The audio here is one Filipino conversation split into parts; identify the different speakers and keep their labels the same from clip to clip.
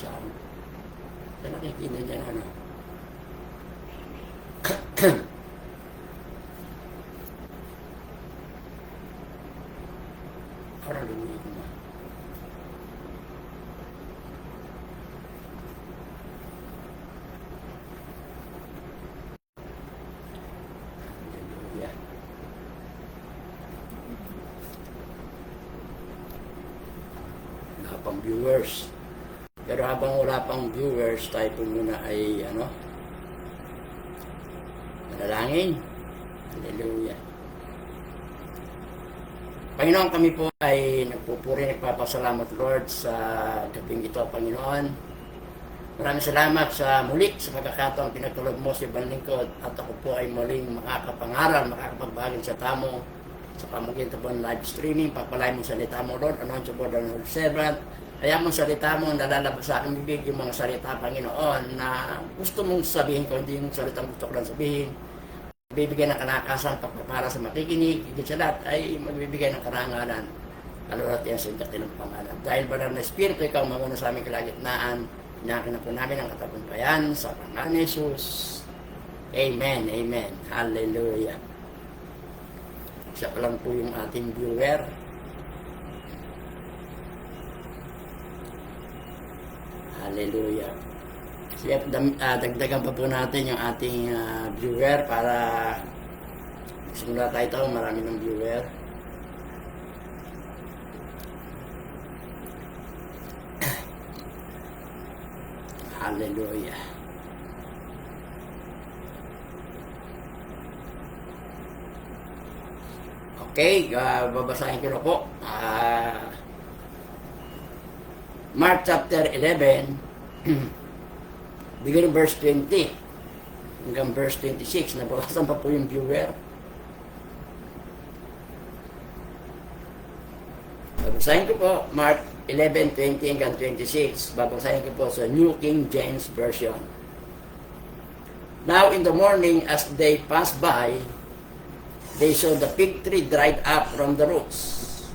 Speaker 1: sound. Sa nakikita dyan, ano? Parang lumiit na. Hallelujah. Wala pang viewers. Pero habang wala pang viewers, tayo po muna ay, ano, manalangin. Hallelujah. Panginoon, kami po ay nagpupuri, nagpapasalamat, Lord, sa gabing ito, Panginoon. Maraming salamat sa muli, sa pagkakataong pinagtulog mo sa ibang lingkod, at ako po ay muling makakapangaral, makakapagbagin sa tamo, sa pamagitan po ng live streaming. Pagpalain mo salita mo, Lord, anoon sa board ng servant. Kaya mong salita mo, nalalabas sa aking bibig, yung mga salita, Panginoon, na gusto mong sabihin ko, hindi yung salitang gusto ko lang sabihin. Magbibigay ng kalakasan, pagpapara sa makikinig, higit sa lahat ay magbibigay ng karangalan. Kalulad yan sa intatil ng pangalan. Dahil banal na Espiritu, ikaw mamuna sa aming kalagitnaan, inakin na po namin ang katagumpayan sa pangalan ni Jesus. Amen, amen. Hallelujah. Siya pa lang po yung ating viewer. Hallelujah. Kaya dagdagan pa po natin yung ating viewer para simula tayo ito, marami ng viewer. Hallelujah. Okay, babasahin ko na po. Mark chapter 11, beginning verse 20 hanggang verse 26. Nabawasan pa po yung viewer. Babasahin ko po Mark 11:20 hanggang 26. Babasahin ko po sa New King James Version. Now in the morning, as they passed by, they saw the fig tree dried up from the roots.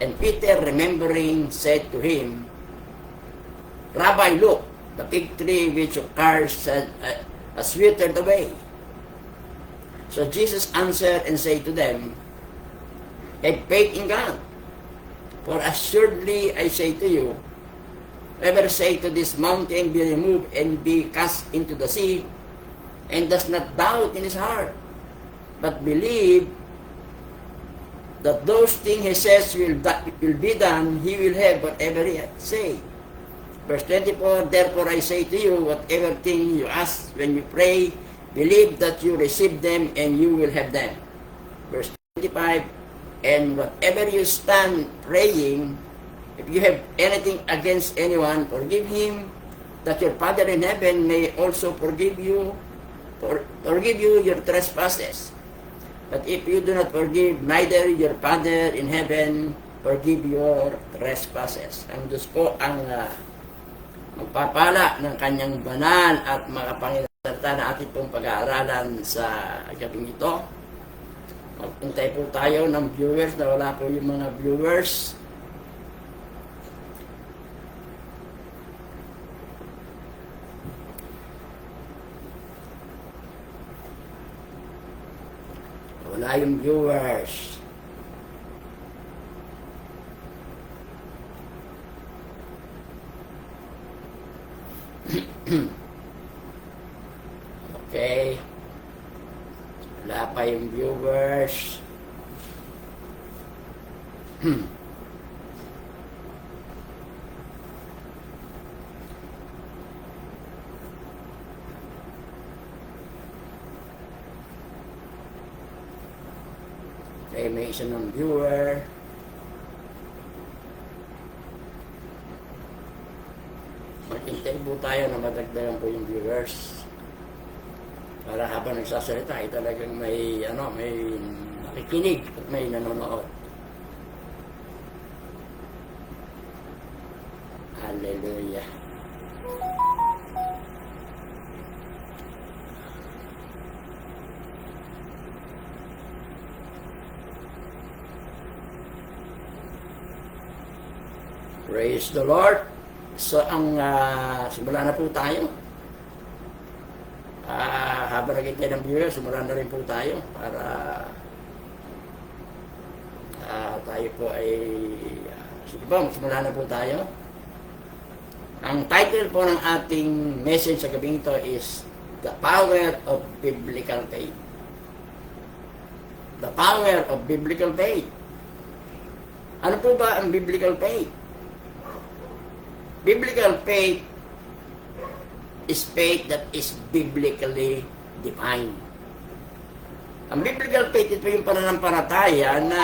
Speaker 1: And Peter, remembering, said to him, Rabbi, look, the fig tree which you cursed has withered away. So Jesus answered and said to them, have faith in God. For assuredly I say to you, whoever say to this mountain, be removed and be cast into the sea, and does not doubt in his heart, but believe that those things he says will be done, he will have whatever he say. Verse 24, therefore I say to you, whatever thing you ask when you pray, believe that you receive them and you will have them. Verse 25, and whatever you stand praying, if you have anything against anyone, forgive him, that your Father in heaven may also forgive you your trespasses. But if you do not forgive, neither your Father in heaven forgive your trespasses. Ang Diyos po ang magpapala ng kanyang banal at makapangyarihan salita na ating pong pag-aaralan sa gabing ito. Magpuntay po tayo ng viewers na wala po yung mga viewers. Wala yung viewers. Okay. Wala pa yung viewers. Okay, may isa ng viewer. Mag-intay po tayo na madagdagan po yung viewers. Para habang nagsasalita ay talagang may nakikinig at may nanonood. Hallelujah. Praise the Lord. So, simula na po tayo. Habang nagintay ng viewers, simula na rin po tayo para tayo po ay sige po, simula na po tayo. Ang title po ng ating message sa gabing ito is The Power of Biblical Faith. The Power of Biblical Faith. Ano po ba ang Biblical Faith? Biblical faith is faith that is biblically defined. Ang biblical faith, ito yung pananampalataya na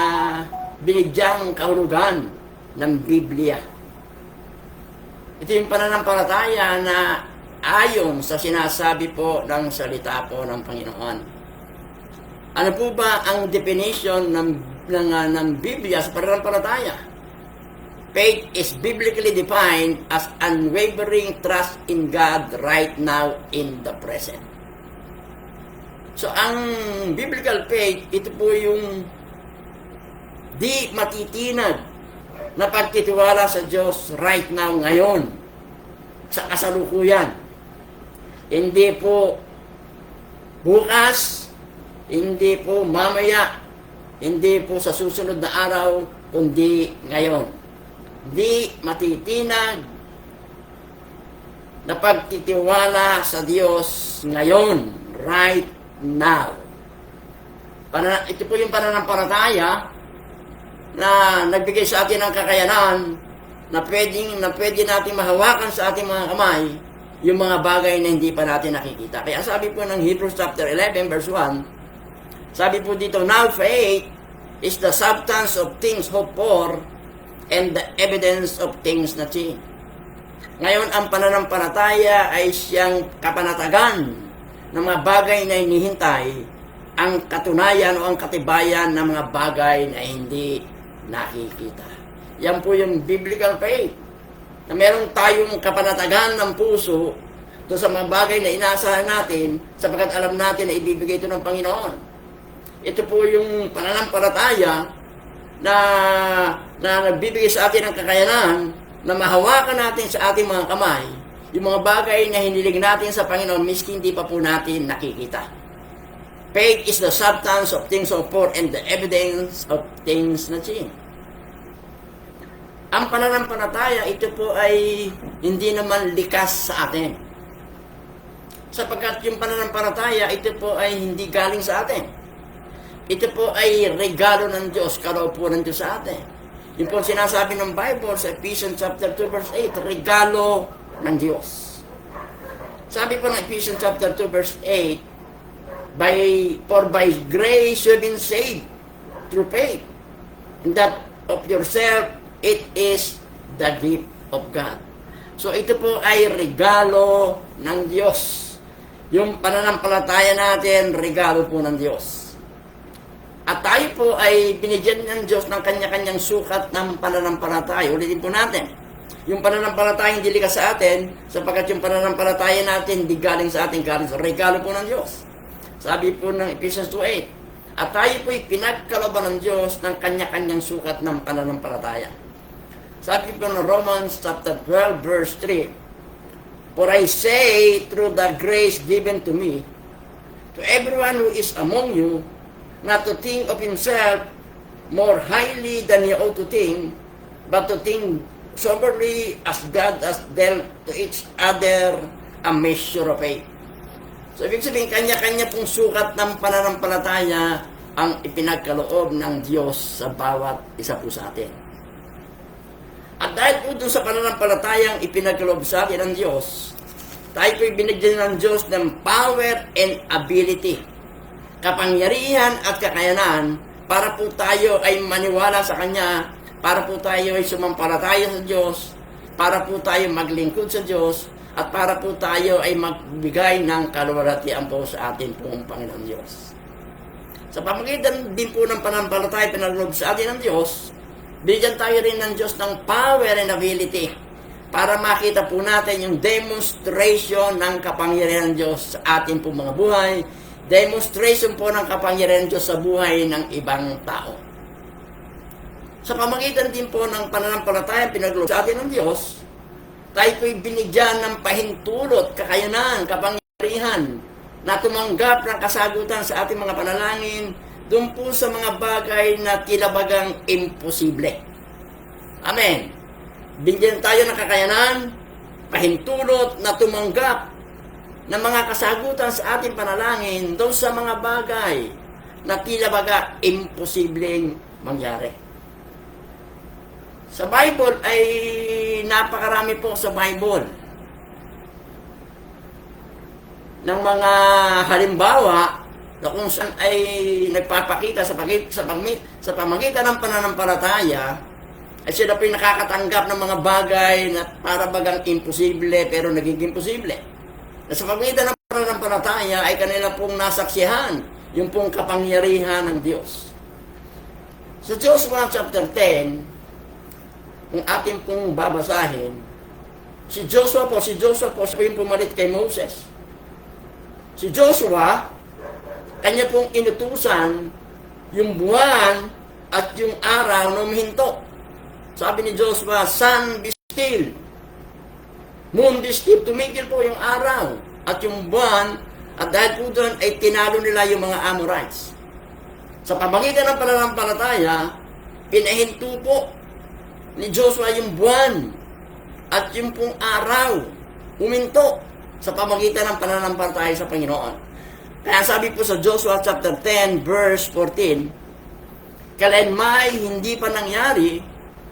Speaker 1: binigyang kahulugan ng Biblia. Ito yung pananampalataya na ayon sa sinasabi po ng salita po ng Panginoon. Ano po ba ang definition ng Biblia sa pananampalataya? Faith is biblically defined as unwavering trust in God right now in the present. So, ang biblical faith, ito po yung di matitinag na pagtitiwala sa Diyos right now, ngayon, sa kasalukuyan. Hindi po bukas, hindi po mamaya, hindi po sa susunod na araw, kundi ngayon. Di matitinag na pagtitiwala sa Diyos ngayon, right now. Ito po yung pananampalataya na nagbigay sa atin ng kakayanan na pwede natin mahawakan sa ating mga kamay yung mga bagay na hindi pa natin nakikita. Kaya sabi po ng Hebrews chapter 11 verse 1, sabi po dito, now faith is the substance of things hoped for and the evidence of things not seen. Ngayon, ang pananampalataya ay siyang kapanatagan ng mga bagay na hinihintay, ang katunayan o ang katibayan ng mga bagay na hindi nakikita. Yan po yung biblical faith, na meron tayong kapanatagan ng puso doon sa mga bagay na inaasahan natin sapagkat alam natin na ibibigay ito ng Panginoon. Ito po yung pananampalataya na nagbibigay sa atin ng kakayanan na mahawakan natin sa ating mga kamay yung mga bagay na hinilig natin sa Panginoon miski hindi pa po natin nakikita. Faith is the substance of things hoped for and the evidence of things not seen. Ang pananampalataya, ito po ay hindi naman likas sa atin. Sapagkat yung pananampalataya, ito po ay hindi galing sa atin. Ito po ay regalo ng Diyos, kaloob po ng Diyos sa atin. Yung po sinasabi ng Bible sa Ephesians chapter 2 verse 8, regalo ng Diyos. Sabi po ng Ephesians chapter 2 verse 8, For by grace you have been saved through faith, and that of yourself, it is the gift of God. So ito po ay regalo ng Diyos. Yung pananampalataya natin, regalo po ng Diyos. At tayo po ay binigyan ng Diyos ng kanya-kanyang sukat ng pananampalataya. Ulitin po natin. Yung pananampalataya hindi likas sa atin, sapagkat yung pananampalataya natin hindi galing sa atin, galing sa regalo po ng Diyos. Sabi po ng Ephesians 2:8, at tayo po ay pinagkalooban ng Diyos ng kanya-kanyang sukat ng pananampalataya. Sabi po ng Romans chapter 12 verse 3, For I say through the grace given to me, to everyone who is among you, not to think of himself more highly than he ought to think, but to think soberly as God has dealt to each other a measure of faith. So, ibig sabihin, kanya-kanya pong sukat ng pananampalataya ang ipinagkaloob ng Diyos sa bawat isa po sa atin. At dahil po doon sa pananampalatayang ipinagkaloob sa atin ng Diyos, tayo po'y binigyan ng Diyos ng power and ability, kapangyarihan at kakayanan para po tayo ay maniwala sa Kanya, para po tayo ay sumampalataya sa Diyos, para po tayo maglingkod sa Diyos, at para po tayo ay magbigay ng kaluwalhatian po sa atin pong Panginoon Diyos. Sa pamagitan din po ng pananampalataya pinagkaloob sa atin ng Diyos, bigyan tayo rin ng Diyos ng power and ability para makita po natin yung demonstration ng kapangyarihan ng Diyos sa atin pong mga buhay, demonstration po ng kapangyarihan ng Diyos sa buhay ng ibang tao. Sa pamagitan din po ng pananampalataya pinagkaloob sa atin ng Diyos, tayo po'y binigyan ng pahintulot, kakayanan, kapangyarihan na tumanggap ng kasagutan sa ating mga panalangin doon po sa mga bagay na tinabagang imposible. Amen. Bigyan tayo ng kakayanan, pahintulot na tumanggap ng mga kasagutan sa ating panalangin doon sa mga bagay na tinabaga imposibleng mangyari. Sa Bible ay napakarami po sa Bible ng mga halimbawa na kung saan ay nagpapakita sa pamagitan ng pananampalataya ay sila po'y nakakatanggap ng mga bagay na para bagang imposible pero nagiging posible. Na sa pamagitan ng pananampalataya ay kanila pong nasaksihan yung pong kapangyarihan ng Diyos. Sa Joshua chapter 10, kung ating pong babasahin, si Joshua po siya yung pumalit kay Moses. Si Joshua, kanya pong inutusan yung buwan at yung araw na umihinto. Sabi ni Joshua, sun be still, moon be still, tumigil po yung araw at yung buwan, at dahil po doon ay tinalo nila yung mga Amorites. Sa pamagitan ng pananampalataya, pinahinto po ni Joshua yung buwan at yung pong araw huminto sa pamagitan ng pananampalataya sa Panginoon. Kaya sabi po sa Joshua chapter 10 verse 14, kailanman hindi pa nangyari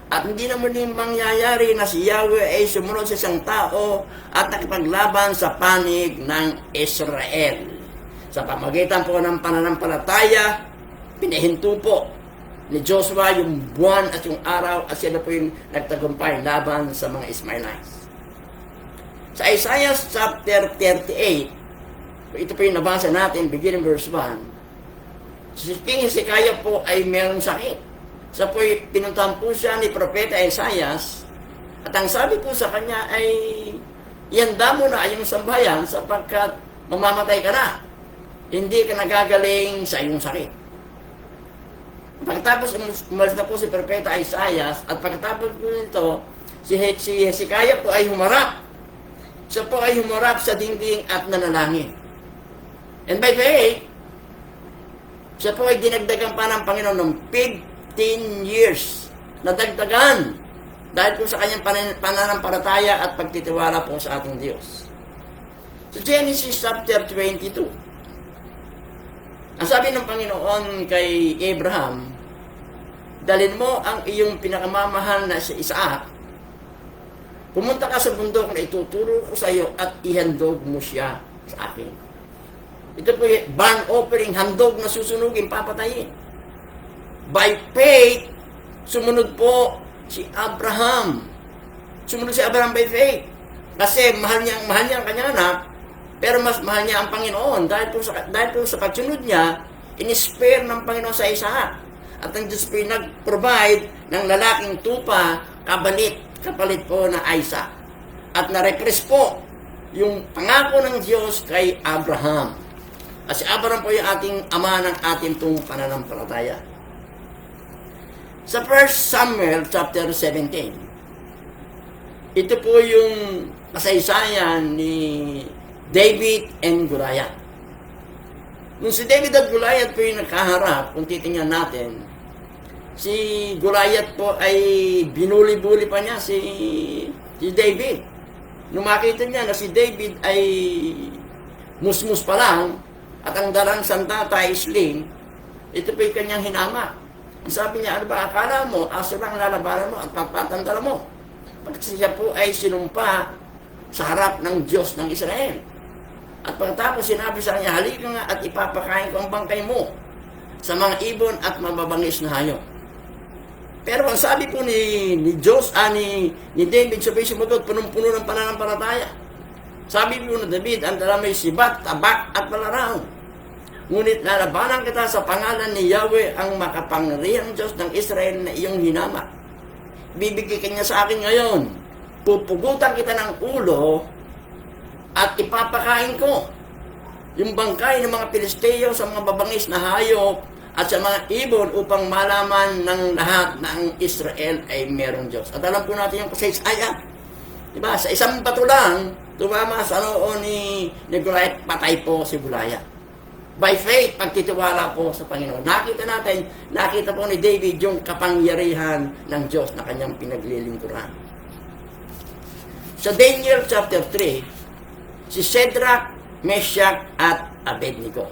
Speaker 1: at hindi na muling mangyayari na si Yahweh ay sumunod sa isang tao at nakipaglaban sa panig ng Israel. Sa pamagitan po ng pananampalataya, pinahinto po ni Joshua yung buwan at yung araw at sila po yung nagtagumpay laban sa mga Ismailites. Sa Isaiah chapter 38, ito po yung nabasa natin, beginning verse 1, si King Hezekiah po ay mayroong sakit. Sa po pinuntahan po siya ni Propeta Isaiah at ang sabi po sa kanya ay ihanda mo na yung sambahayan sapagkat mamamatay ka na. Hindi ka nagagaling sa iyong sakit. Pagkatapos umalis na po si Propeta Isaiah at pagkatapos po nito, si Hezekiah po ay humarap. Siya po ay humarap sa dingding at nanalangin. And by faith, siya po ay dinagdagan pa ng Panginoon ng 15 years. Nadagdagan dahil po sa kanyang pananampalataya at pagtitiwala po sa ating Diyos. Sa Genesis chapter 22, ang sabi ng Panginoon kay Abraham, dalhin mo ang iyong pinakamamahal na si Isaac, pumunta ka sa bundok na ituturo ko sa iyo at ihandog mo siya sa akin. Ito po yung burnt offering, handog na susunugin, papatayin. By faith, sumunod po si Abraham. Sumunod si Abraham by faith. Kasi mahal niya ang kanyang anak, pero mas mahal niya ang Panginoon dahil po sa pagsunod niya, in-spare ng Panginoon sa Isaac. At ang Diyos po nag-provide ng lalaking tupa, kapalit po na Isaac. At na-repress po yung pangako ng Diyos kay Abraham. At si Abraham po yung ating ama ng ating pong pananampalataya. Sa 1 Samuel chapter 17, ito po yung kasaysayan ni David and Goliath. Nung si David at Goliath po yung nagkaharap, kung titingnan natin, si Goliath po ay binuli-buli pa niya si David. Nung makita niya na si David ay musmus pa lang at ang dalang sandata ay sling, ito po yung kanyang hinama. Sabi niya, ano ba, akala mo, aso lang lalabanan mo at papatandala mo. Pagkat siya po ay sinumpa sa harap ng Diyos ng Israel. At pagkatapos sinabi sa kanya, halika nga at ipapakain ko ang bangkay mo sa mga ibon at mababangis na hayop. Pero ang sabi po ni David, sabay sumunod, punong-puno ng pananampalataya. Sabi po ni David, ang dala may sibat, tabak at palaraw. Ngunit lalabanan kita sa pangalan ni Yahweh, ang makapangyarihang Diyos ng Israel na iyong hinama. Bibigyan niya sa akin ngayon. Pupugutan kita ng ulo at ipapakain ko yung bangkay ng mga Pilisteo sa mga babangis na hayop at sa mga ibon upang malaman ng lahat na ang Israel ay merong Diyos. At alam po natin yung kasaysaya Diba? Sa isang bato lang, tumama sa noo ni Goliath, patay po si Goliath. By faith, pagtitiwala po sa Panginoon. Nakita po ni David yung kapangyarihan ng Diyos na kanyang pinaglilingkuran. Sa Daniel chapter 3, si Shadrach, Meshach, at Abednego.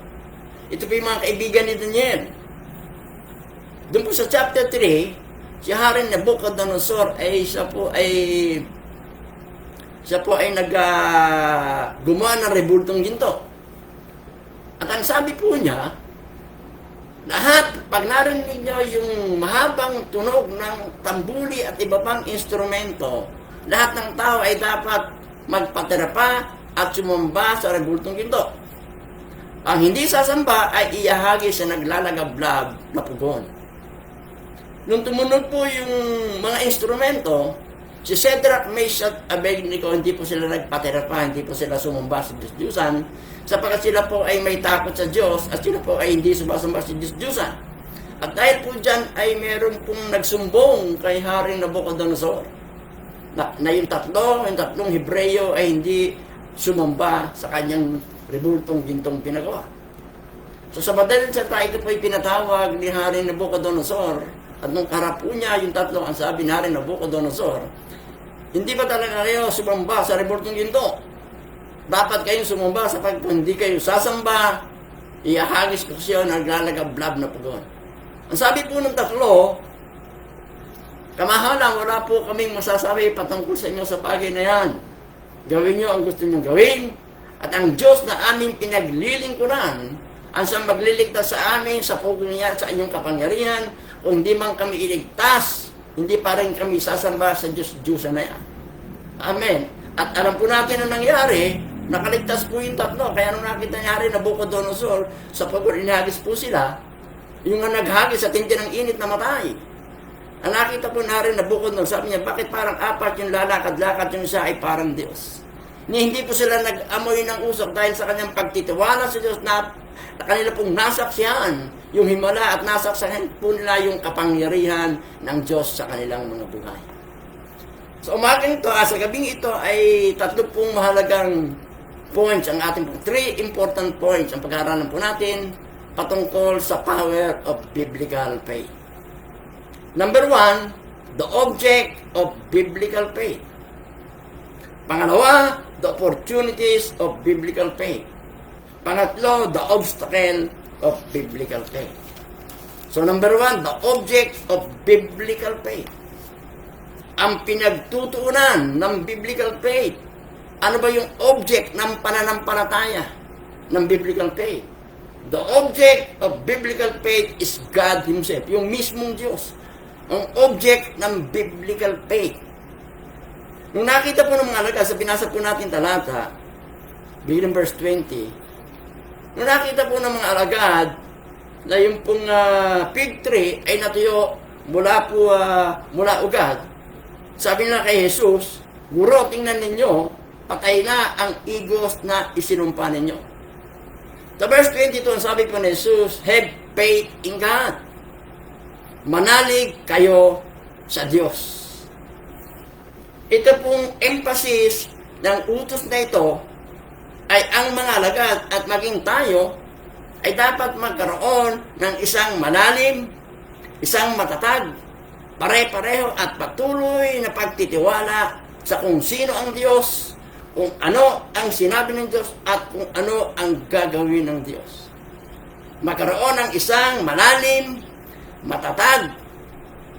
Speaker 1: Ito po yung mga kaibigan ni Daniel. Doon po sa chapter 3, si Haring Nebuchadnezzar ay siya po ay gumawa ng rebultong ginto. At ang sabi po niya, pag narinig niyo yung mahabang tunog ng tambuli at iba pang instrumento, lahat ng tao ay dapat magpatirapa at sumamba sa rebultong ginto. Ang hindi sasamba ay iahagi sa naglalagablab na pugon. Nung tumunod po yung mga instrumento, si Shadrach, Meshach, Abednego, hindi po sila nagpatirapa, hindi po sila sumamba sa Diyos-Diyusan, sapagkat sila po ay may takot sa Diyos at sila po ay hindi sumasamba sa Diyos-Diyusan. At dahil po dyan ay meron pong nagsumbong kay Haring Nabucodonosor na yung tatlong Hebreyo ay hindi sumamba sa kanyang rebultong gintong pinagawa. So sa madaling salita, ito po ay pinatawag ni Haring Nabucodonosor. At nung karap po niya, yung tatlo, ang sabi ni Haring Nabucodonosor, hindi ba talaga kayo sumamba sa rebultong ginto? Dapat kayong sumamba sapagkat kung hindi kayo sasamba, iahagis ko siya naglalagablab na pugon. Ang sabi po ng tatlo, kamahalan, wala po kaming masasabi patungkol sa inyo sa bagay na yan. Gawin nyo ang gusto nyo gawin, at ang Diyos na aming pinaglilingkuran, ang siyang magliligtas sa amin sa pugon niya sa inyong kapangyarihan, kung hindi man kami iligtas, hindi pa rin kami sasamba sa Diyos-Diyusan na yan. Amen. At alam po natin ang nangyari, nakaligtas po yung tatlo. Kaya nung nakita niya rin Nabucodonosor, sa pagod inihagis po sila, yung naghagis sa tindi ng init na matay. Ang nakita po na rin Nabucodonosor, sabi niya, bakit parang apat yung lalakad-lakad, yung isa ay parang Diyos? Hindi po sila nag-amoy ng usok dahil sa kanyang pagtitiwala sa Diyos na kanila pong nasaksihan yung himala at nasaksihan po nila yung kapangyarihan ng Diyos sa kanilang mga buhay. So umagang ito, sa gabing ito ay tatlo pong mahalagang points, ang ating pong 3 important points ang pag-aaralan po natin patungkol sa power of biblical faith. Number 1, the object of biblical faith. Pangalawa, the opportunities of biblical faith. Pangatlo, the obstacle of biblical faith. So number 1, the object of biblical faith. Ang pinagtutuunan ng biblical faith. Ano ba yung object ng pananampalataya ng biblical faith? The object of biblical faith is God Himself, yung mismong Diyos. Ang object ng biblical faith. Nung nakita po ng mga alagad, sa binasa po natin talata, bilang verse 20, nung nakita po ng mga alagad na yung pong fig tree ay natuyo mula ugad, sabi nila kay Jesus, Guro, tingnan ninyo, patay na ang igos na isinumpa ninyo. Sa verse 22, sabi po ni Jesus, have faith in God. Manalig kayo sa Diyos. Ito pong emphasis ng utos na ito ay ang mga alagad at maging tayo ay dapat magkaroon ng isang malalim, isang matatag, pare-pareho at patuloy na pagtitiwala sa kung sino ang Diyos, kung ano ang sinabi ng Diyos, at kung ano ang gagawin ng Diyos. Magkaroon ng isang malalim, matatag,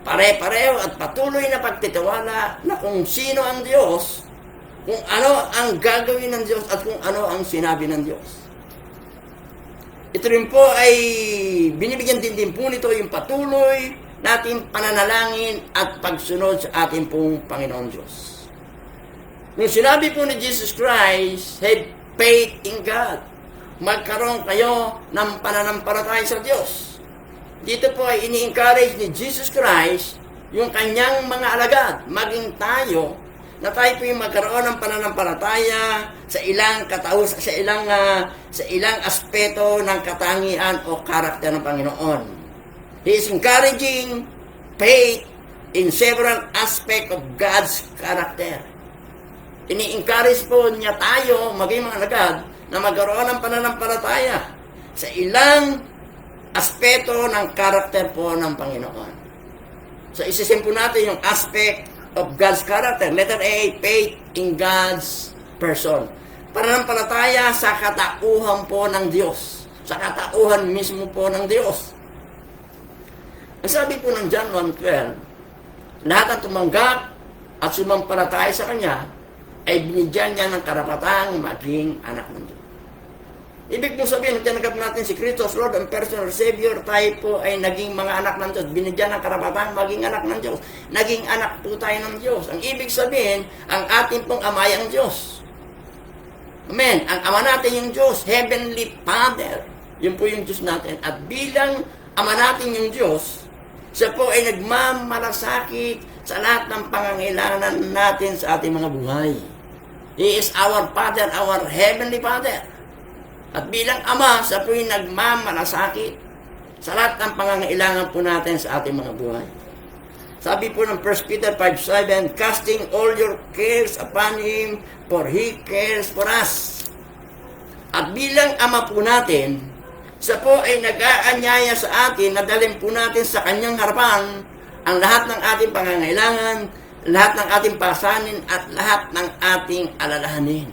Speaker 1: pare-pareho at patuloy na pagtitiwala na kung sino ang Diyos, kung ano ang gagawin ng Diyos, at kung ano ang sinabi ng Diyos. Ito rin po ay binibigyan din po nito yung patuloy nating pananalangin at pagsunod sa ating pong Panginoon Diyos. Nung sinabi po ni Jesus Christ, have faith in God. Magkaroon kayo ng pananampalataya sa Diyos. Dito po ay ini-encourage ni Jesus Christ yung kanyang mga alagad, maging tayo, na tayo po yung magkaroon ng pananampalataya sa ilang sa ilang aspeto ng katangian o karakter ng Panginoon. He is encouraging faith in several aspects of God's character. Ini-encourage po niya tayo, maging mga alagad, na magkaroon ng pananampalataya sa ilang aspeto ng karakter po ng Panginoon. So, isisimpo natin yung aspect of God's character. Letter A, faith in God's person. Pananampalataya sa katauhan po ng Diyos. Sa katauhan mismo po ng Diyos. Ang sabi po ng John 1:12, lahat ang tumanggap at sumampalataya sa Kanya ay binigyan niya ng karapatang maging anak ng Diyos. Ibig mong sabihin, nung tinanggap natin si Kristo as Lord and personal Savior, tayo po ay naging mga anak ng Diyos. Binigyan ng karapatang maging anak ng Diyos. Naging anak po tayo ng Diyos. Ang ibig sabihin, ang ating pong ama ay ang Diyos. Amen. Ang ama natin yung Diyos, Heavenly Father. Yun po yung Diyos natin. At bilang ama natin yung Diyos, siya po ay nagmamalasakit sa lahat ng pangangailangan natin sa ating mga buhay. He is our Father, our Heavenly Father. At bilang ama, siya po ay nagmamalasakit sa lahat ng pangangailangan po natin sa ating mga buhay. Sabi po ng 1 Peter 5:7, casting all your cares upon Him, for He cares for us. At bilang ama po natin, siya po ay nag-aanyaya sa atin na dalhin po natin sa Kanyang harapan ang lahat ng ating pangangailangan, lahat ng ating pasanin, at lahat ng ating alalahanin.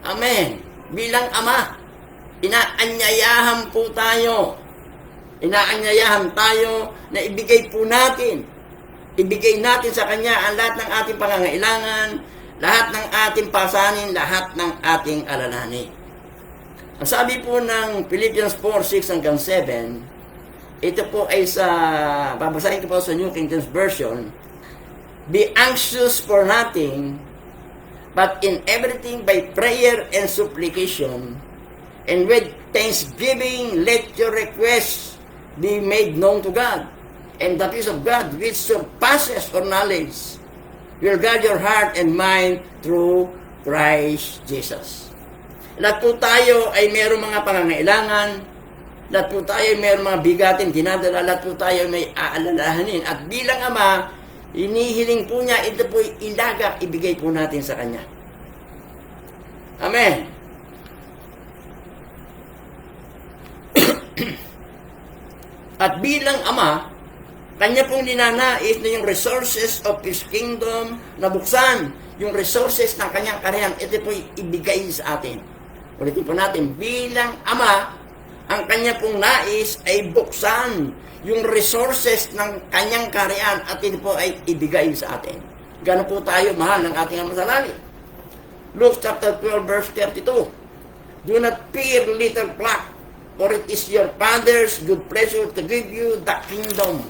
Speaker 1: Amen. Bilang ama, inaanyayahan po tayo. Inaanyayahan tayo na ibigay po natin. Ibigay natin sa Kanya ang lahat ng ating pangangailangan, lahat ng ating pasanin, lahat ng ating alalahanin. Ang sabi po ng Philippians 4:6-7, ito po ay babasahin ko po sa New King James Version, be anxious for nothing, but in everything by prayer and supplication, and with thanksgiving let your requests be made known to God, and the peace of God, which surpasses all knowledge, will guard your heart and mind through Christ Jesus. Lahat po tayo ay mayroong mga pangangailangan, lahat po tayo ay mayroong mga bigatin dinadala, lahat po tayo ay may aalalahanin. At bilang ama, inihiling po niya, ito po ilagak, ibigay po natin sa Kanya. Amen. At bilang ama, Kanya pong ninanais na yung resources of His kingdom na buksan, yung resources ng Kanyang kaharian, ito po ibigay sa atin. Ulitin po natin, bilang ama, ang Kanya pong nais ay buksan yung resources ng Kanyang kaharian at ito po ay ibigay sa atin. Gano'n po tayo mahal ng ating ama sa langit. Luke chapter 12 verse 32, do not fear, little flock, for it is your Father's good pleasure to give you the kingdom.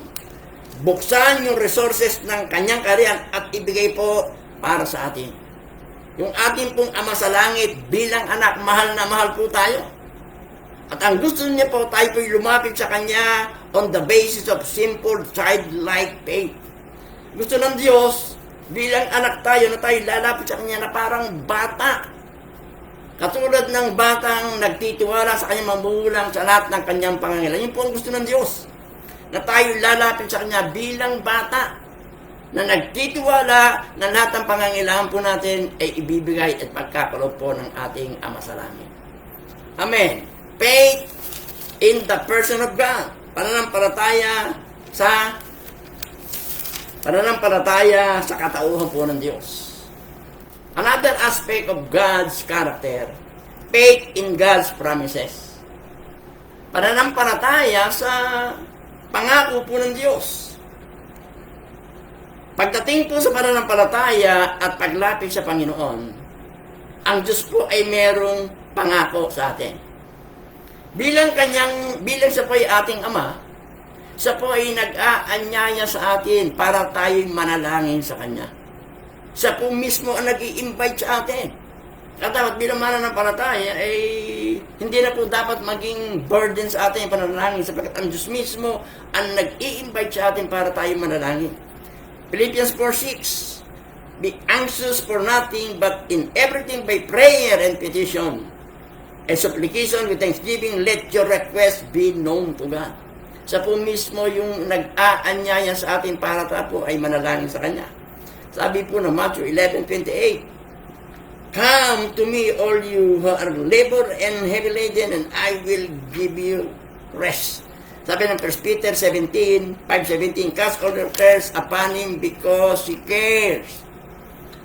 Speaker 1: Buksan yung resources ng Kanyang kaharian at ibigay po para sa atin. Yung ating pong ama sa langit, bilang anak, mahal na mahal po tayo. At ang gusto niya po, tayo po'y lumapit sa Kanya on the basis of simple childlike faith. Gusto ng Diyos, bilang anak tayo, na tayo lalapit sa Kanya na parang bata. Katulad ng batang nagtitiwala sa Kanyang magulang sa lahat ng Kanyang pangangailangan. Yun po ang gusto ng Diyos. Na tayo lalapit sa Kanya bilang bata. Na nagtitiwala na lahat ng pangangailangan po natin ay ibibigay at pagkakaloob po ng ating Ama sa Langit. Amen. Faith in the person of God. Pananampalataya sa katauhan po ng Diyos. Another aspect of God's character, faith in God's promises. Pananampalataya sa pangako po ng Diyos. Pagdating po sa pananampalataya at paglapit sa Panginoon, ang Diyos po ay merong pangako sa atin. Bilang siya po ay ating Ama, siya po ay nag-aanyaya sa atin para tayo'y manalangin sa Kanya. Siya po mismo ang nag-i-invite sa atin. At dapat bilang mananampalataya ay hindi na po dapat maging burden sa atin yung panalangin sapagkat ang Diyos mismo ang nag-i-invite sa atin para tayo'y manalangin. Philippians 4:6, be anxious for nothing, but in everything by prayer and petition, and supplication with thanksgiving, let your request be known to God. Sa po mismo yung nag-aanyaya sa atin para tayo po ay manalangin sa Kanya. Sabi po ng Matthew 11:28, Come to me, all you who are labor and heavy laden, and I will give you rest. Sabi ng 1 Peter 5:17, cast all your cares upon Him because He cares.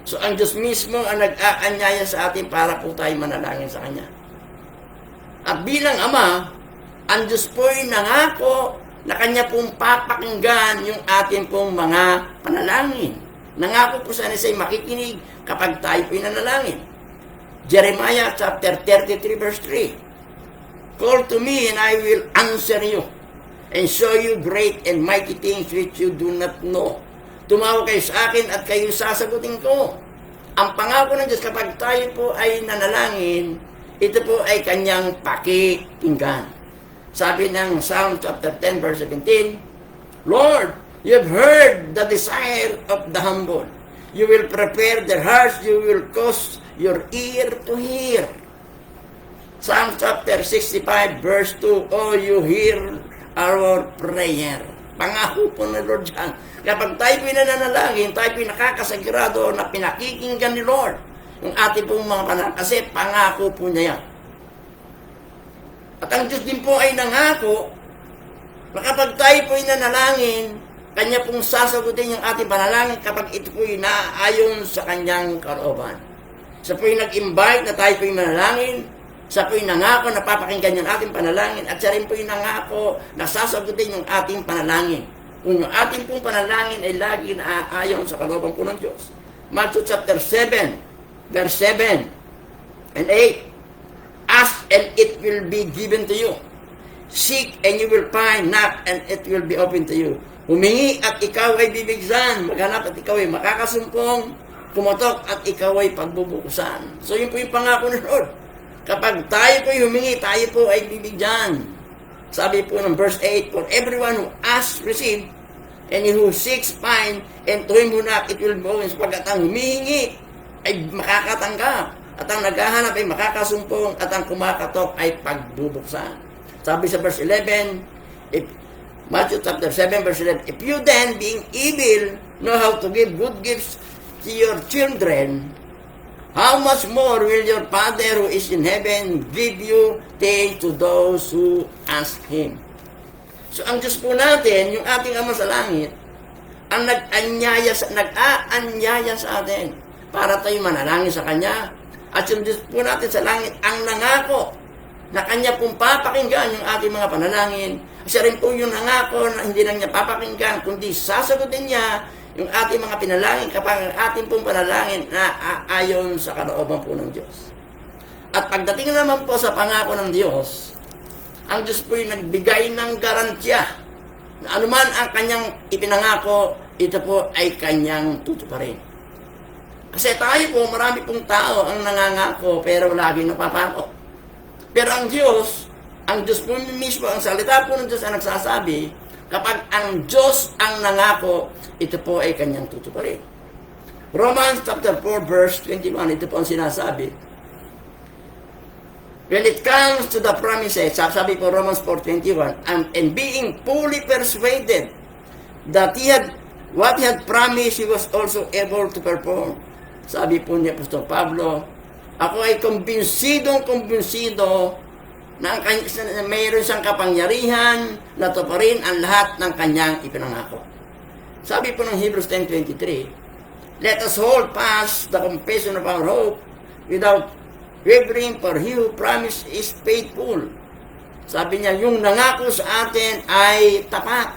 Speaker 1: So ang Diyos mismo ang nag-aanyaya sa atin para po tayo manalangin sa Kanya. At bilang Ama, ang Diyos po'y nangako na Kanya pong papakinggan yung ating pong mga panalangin. Nangako po sana siya'y makikinig kapag tayo po'y nanalangin. Jeremiah chapter 33 verse 3. Call to me and I will answer you and show you great and mighty things which you do not know. Tumawag kayo sa akin at kayo sasagutin ko. Ang pangako ng Diyos kapag tayo po ay nanalangin, ito po ay Kanyang pakikinggan. Sabi ng Psalm chapter 10 verse 17, Lord, you have heard the desire of the humble. You will prepare their hearts, you will cause your ear to hear. Psalm chapter 65 verse 2, oh, you hear our prayer. Pangako po na Lord dyan. Kapag tayo pinananalangin, tayo pinakakasagurado na pinakikinggan ni Lord yung ating pong mga panalangin. Kasi pangako po niya yan. At ang Diyos din po ay nangako na kapag tayo po ay nanalangin, Kanya pong sasagutin yung ating panalangin kapag ito po ay naaayon sa Kanyang kalooban. Siya po ay nag-invite na tayo po ay manalangin. Siya po ay nangako na papakinggan yung ating panalangin. At siya rin po ay nangako na sasagutin yung ating panalangin. Kung yung ating pong panalangin ay lagi naaayon sa kalooban po ng Diyos. Matthew chapter 7, verse 7 and 8. Ask and it will be given to you. Seek and you will find. Knock and it will be open to you. Humingi at ikaw ay bibigyan. Maghanap at ikaw ay makakasumpong. Kumotok at ikaw ay pagbubukusan. So yun po yung pangako ng Lord. Kapag tayo po ay humingi, tayo po ay bibigyan. Sabi po ng verse 8, for everyone who asks, receive, and who seeks, find, and to him who knock, it will be open. Pagkat ang humihingi ay makakatanggap. At ang naghahanap ay makakasumpong at ang kumakatok ay pagbubuksan. Sabi sa verse 11, Matthew chapter 7 verse 11, if you then, being evil, know how to give good gifts to your children, how much more will your Father who is in heaven give you things to those who ask Him? So ang Diyos po natin, yung ating Ama sa langit, ang nag-aanyaya sa atin para tayo manalangin sa Kanya. At yung Diyos po natin sa langit ang nangako na Kanya pong papakinggan yung ating mga panalangin. Siya rin po yung nangako na hindi lang niya papakinggan, kundi sasagutin niya yung ating mga pinalangin kapag ang ating pong panalangin na ayon sa kalooban po ng Diyos. At pagdating naman po sa pangako ng Diyos, ang Diyos po yung nagbigay ng garantiya na anuman ang Kanyang ipinangako, ito po ay Kanyang tutuparin. Kasi tayo po, marami pong tao ang nangangako pero lagi napapako. Pero ang Diyos po mismo, ang salita po ng Diyos ang nagsasabi, kapag ang Diyos ang nangako, ito po ay Kanyang tutuparin. Romans chapter 4 verse 21, ito po ang sinasabi. When it comes to the promises, sabi po Romans 4:21, and being fully persuaded that what he had promised, he was also able to perform. Sabi po ni Apostol Pablo, ako ay kumbinsido na mayroon siyang kapangyarihan na tuparin ang lahat ng Kanyang ipinangako. Sabi po ng Hebrews 10:23, let us hold fast the confession of our hope without wavering, for he who promised is faithful. Sabi niya, yung nangako sa atin ay tapat.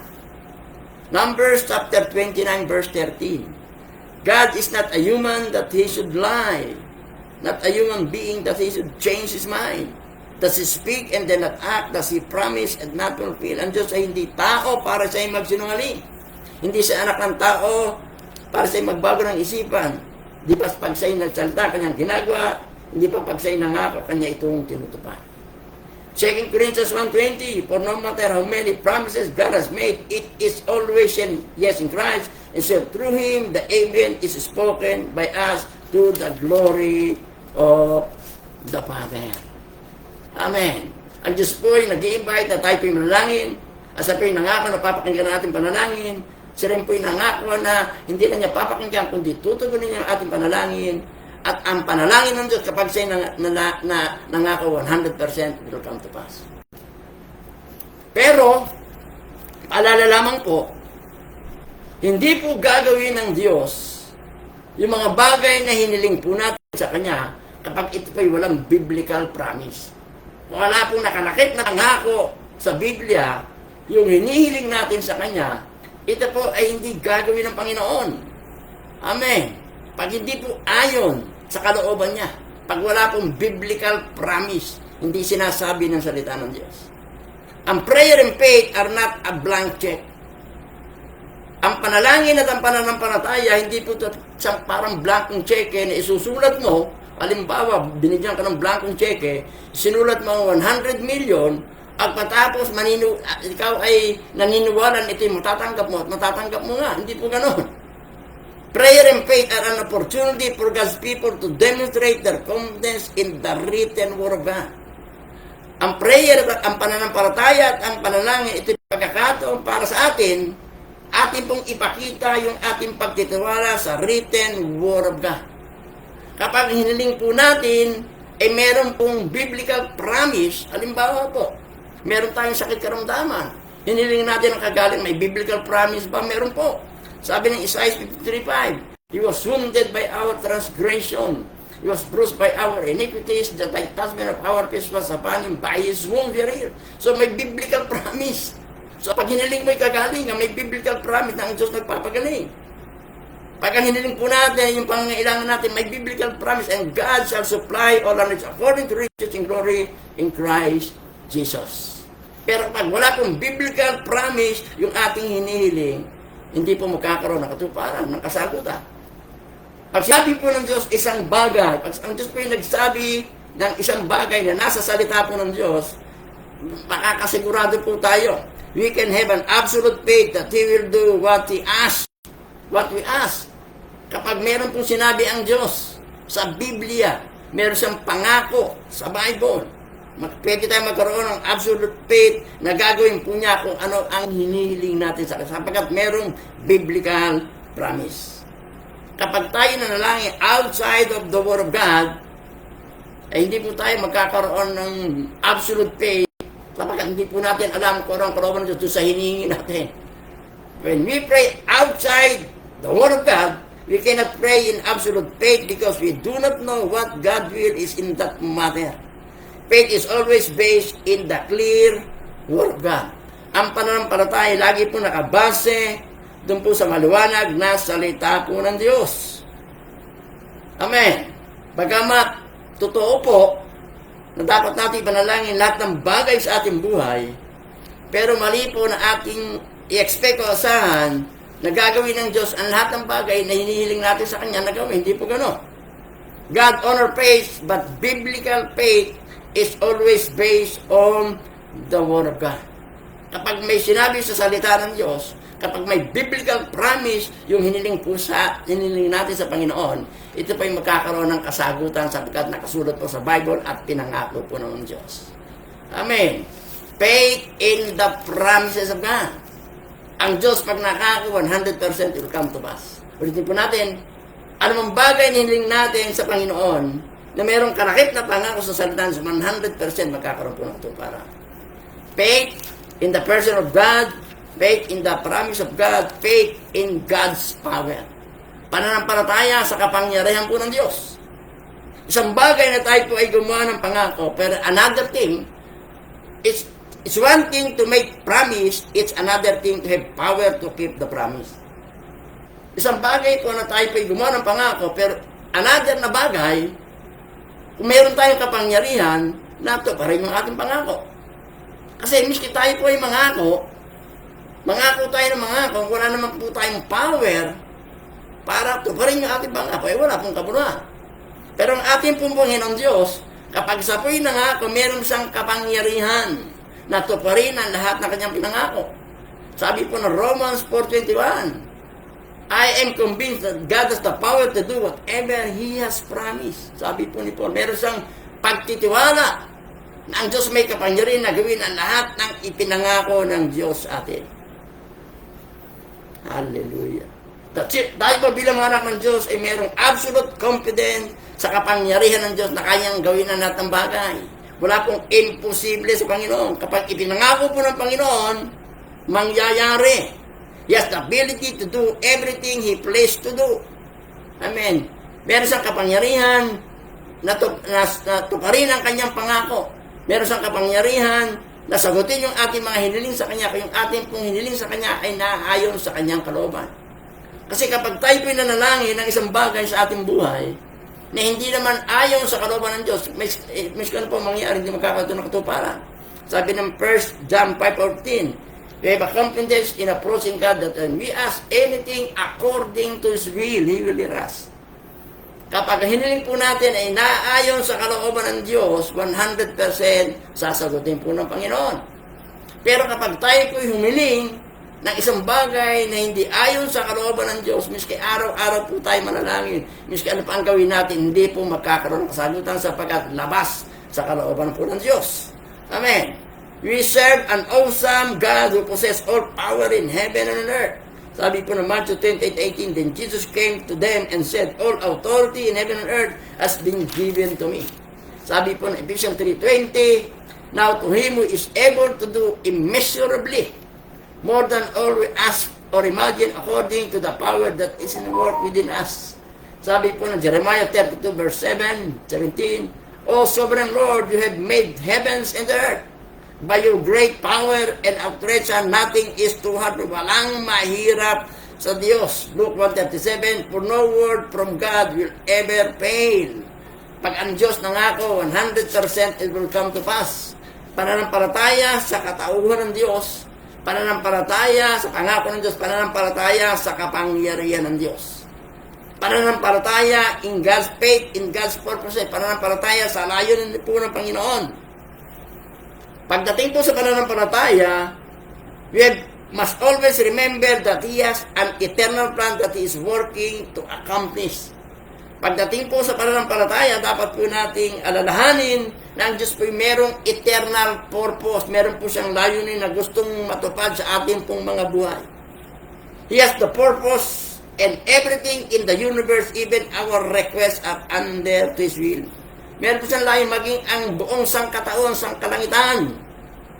Speaker 1: Numbers chapter 29 verse 13. God is not a human that He should lie, not a human being that He should change His mind. Does He speak and then not act? Does He promise and not fulfill? Ang Diyos ay hindi tao para siya magsinungaling. Hindi siya anak ng tao para siya magbago ng isipan. Di pa pag siya nagsalita, Kanyang ginagawa. Hindi pa pag siya nangako, Kanya itong tinutupad. 2 Corinthians 1:20, for no matter how many promises God has made, it is always yes in Christ, and so through Him the amen is spoken by us to the glory of the Father. Amen. Ang Diyos po ay nag-i-invite na tayo po'y manalangin, at sa po'y nangako na papakinggan natin panalangin. Siya rin po'y nangako na hindi na niya papakinggan, kundi tutugunin niya ang ating panalangin. At ang panalangin ng Diyos kapag siya nangako 100% will come to pass. Pero, paalala lamang po, hindi po gagawin ng Diyos yung mga bagay na hiniling po natin sa Kanya kapag ito po'y walang biblical promise. Kung wala pong nakalakip na pangako sa Biblia, yung hinihiling natin sa Kanya, ito po ay hindi gagawin ng Panginoon. Amen. Pag hindi po ayon sa kalooban niya, pag wala pong biblical promise, hindi sinasabi ng salita ng Diyos. Ang prayer and faith are not a blank check. Ang panalangin at ang pananampalataya, hindi po ito parang blankong cheque na isusulat mo. Halimbawa, binigyan ka ng blankong cheque, sinulat mo 100 million, at matapos ikaw ay naniniwalan ito yung matatanggap mo at matatanggap mo nga. Hindi po ganoon. Prayer and faith are an opportunity for God's people to demonstrate their confidence in the written Word of God. Ang prayer, ang pananampalataya at ang panalangin, ito yung pagkakataon para sa atin pong ipakita yung ating pagtitiwala sa written Word of God. Kapag hiniling po natin, meron pong biblical promise, halimbawa po, meron tayong sakit karamdaman, hiniling natin ang kagaling, may biblical promise ba? Meron po. Sabi ng Isaiah 53:5, He was wounded by our transgression. He was bruised by our iniquities. The chastisement of our peace was upon Him. By His wounds we are healed. So may biblical promise. So pag hiniling mo'y kagaling, may biblical promise na ang Diyos nagpapagaling. Pag hiniling po natin, yung pangangailangan natin, may biblical promise, and God shall supply all our needs according to riches in glory in Christ Jesus. Pero pag wala pong biblical promise, yung ating hinihiling, hindi po magkakaroon ng katuparan, ng kasagutan. Pag sabi po ng Diyos isang bagay, pag ang Diyos po yung nagsabi ng isang bagay na nasa salita po ng Diyos, makakasigurado po tayo. We can have an absolute faith that He will do what we ask. Kapag meron pong sinabi ang Diyos sa Biblia, meron siyang pangako sa Bible, pwede tayo magkaroon ng absolute faith na gagawin po niya kung ano ang hinihiling natin sa Kanya, sapagkat merong biblical promise. Kapag tayo nanalangin outside of the Word of God, hindi po tayo magkakaroon ng absolute faith, sapagkat hindi po natin alam kung anong kalooban ng Diyos sa hinihingi natin. When we pray outside the Word of God, we cannot pray in absolute faith because we do not know what God's will is in that matter. Faith is always based in the clear Word of God. Ang pananampalataya lagi po nakabase doon po sa maliwanag na salita po ng Diyos. Amen. Bagamat totoo po na dapat natin panalangin lahat ng bagay sa ating buhay, pero mali po na ating i-expect o asahan na gagawin ng Diyos ang lahat ng bagay na hinihiling natin sa Kanya na gawin. Hindi po gano'n. God honor faith, but biblical faith is always based on the Word of God. Kapag may sinabi sa salita ng Diyos, kapag may biblical promise yung hiniling natin sa Panginoon, ito pa yung magkakaroon ng kasagutan sapagkat nakasulat po sa Bible at pinangako po ng Diyos. Amen. Faith in the promises of God. Ang Diyos pag nakako 100% will come to pass. Ulitin po natin, anumang bagay na hiniling natin sa Panginoon, na mayroong karakit na pangako sa salita sa 100% magkakaroon po ng tuparan. Faith in the person of God, faith in the promise of God, faith in God's power. Pananampalataya sa kapangyarihan po ng Diyos. Isang bagay na tayo po ay gumawa ng pangako, pero another thing, it's one thing to make promise, it's another thing to have power to keep the promise. Isang bagay po na tayo po ay gumawa ng pangako, pero another na bagay, kung meron tayong kapangyarihan, nato pa rin yung ating pangako. Kasi miski tayo po ay mangako tayo ng mangako, kung wala naman po tayong power para tuparin yung ating pangako, wala pong kabunuan. Pero ang ating pong Panginoong Diyos, kapag sa po'y nangako, meron siyang kapangyarihan na tuparin ang lahat ng kanyang pinangako. Sabi po ng Romans 4:21, I am convinced that God has the power to do whatever He has promised. Sabi po ni Paul, meron siyang pagtitiwala na ang Diyos may kapangyarihan na gawin ang lahat ng ipinangako ng Diyos sa atin. Hallelujah. Dahil ba bilang anak ng Diyos ay mayroong absolute confidence sa kapangyarihan ng Diyos na kanyang gawin ang lahat ng bagay. Wala pong imposible sa Panginoon. Kapag ipinangako po ng Panginoon, mangyayari. He has the ability to do everything He placed to do. Amen. Meron siyang kapangyarihan na tuparin ang kanyang pangako. Meron siyang kapangyarihan na sagutin yung ating mga hiniling sa Kanya. Kung yung ating pong hiniling sa Kanya ay naayon sa Kanyang kalooban. Kasi kapag tayo po'y nanalangin ng isang bagay sa ating buhay, na hindi naman ayon sa kalooban ng Diyos, may kano po mangyayari, hindi magkakaroon ng katuparan. Sabi ng 1 John 5:14, we have a confidence in approaching God that when we ask anything according to His will, He will hear us. Kapag hiniling po natin ay naayon sa kalooban ng Diyos, 100% sasagutin po ng Panginoon. Pero kapag tayo po'y humiling ng isang bagay na hindi ayon sa kalooban ng Diyos, miski araw-araw po tayo manalangin, miski ano pa ang gawin natin, hindi po magkakaroon ng kasagutan sapagkat labas sa kalooban po ng Diyos. Amen. We serve an awesome God who possesses all power in heaven and on earth. Sabi po ng Matthew 28:18, then Jesus came to them and said, all authority in heaven and earth has been given to me. Sabi po ng Ephesians 3:20, now to Him who is able to do immeasurably more than all we ask or imagine according to the power that is in work within us. Sabi po ng Jeremiah 32 verse 17, O sovereign Lord, you have made heavens and the earth. By your great power and outrage, nothing is too hard. Walang mahirap sa Diyos. Luke 1:37, for no word from God will ever fail. Pag ang Diyos nangako, 100% it will come to pass. Pananampalataya sa katauhan ng Diyos, pananampalataya sa pangako ng Diyos, pananampalataya sa kapangyarihan ng Diyos. Pananampalataya in God's faith, in God's purpose, pananampalataya sa layunin po ng Panginoon. Pagdating po sa pananampalataya, we must always remember that He has an eternal plan that He is working to accomplish. Pagdating po sa pananampalataya, dapat po nating alalahanin na ang Diyos po merong eternal purpose. Meron po siyang layunin na gustong matupad sa ating pong mga buhay. He has the purpose and everything in the universe, even our requests are under His will. Meron po siyang layo maging ang buong sangkataon, sangkalangitan.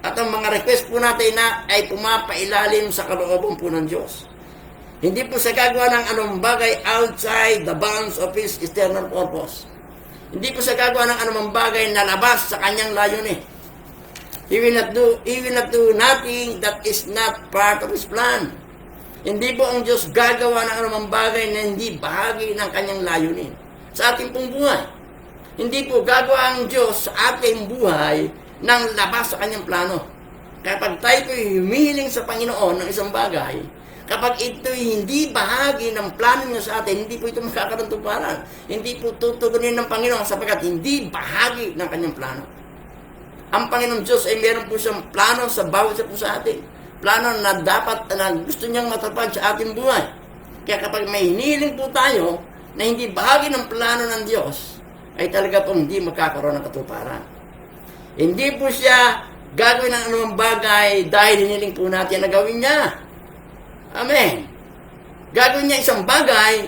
Speaker 1: At ang mga request po natin na ay pumapailalim sa kalooban po ng Diyos. Hindi po siya gagawa ng anong bagay outside the bounds of His eternal purpose. Hindi po siya gagawa ng anong bagay na labas sa kanyang layunin. He will not do nothing that is not part of His plan. Hindi po ang Diyos gagawa ng anong bagay na hindi bahagi ng kanyang layunin sa ating pong buhay. Hindi po gagawa ang Diyos sa ating buhay ng labas sa kanyang plano. Kapag tayo po'y humihiling sa Panginoon ng isang bagay, kapag ito'y hindi bahagi ng plano niya sa atin, hindi po ito magkakaroon tuparan. Hindi po tutugunin ng Panginoon sapagkat hindi bahagi ng kanyang plano. Ang Panginoon Diyos ay meron po siyang plano sa bawat isa po sa atin. Plano na dapat na gusto niyang matupad sa ating buhay. Kaya kapag may hinihiling po tayo na hindi bahagi ng plano ng Diyos, ay talaga pong hindi magkakaroon ng katuparan. Hindi po siya gagawin ng anumang bagay dahil hiniling po natin na gawin niya. Amen. Gagawin niya isang bagay,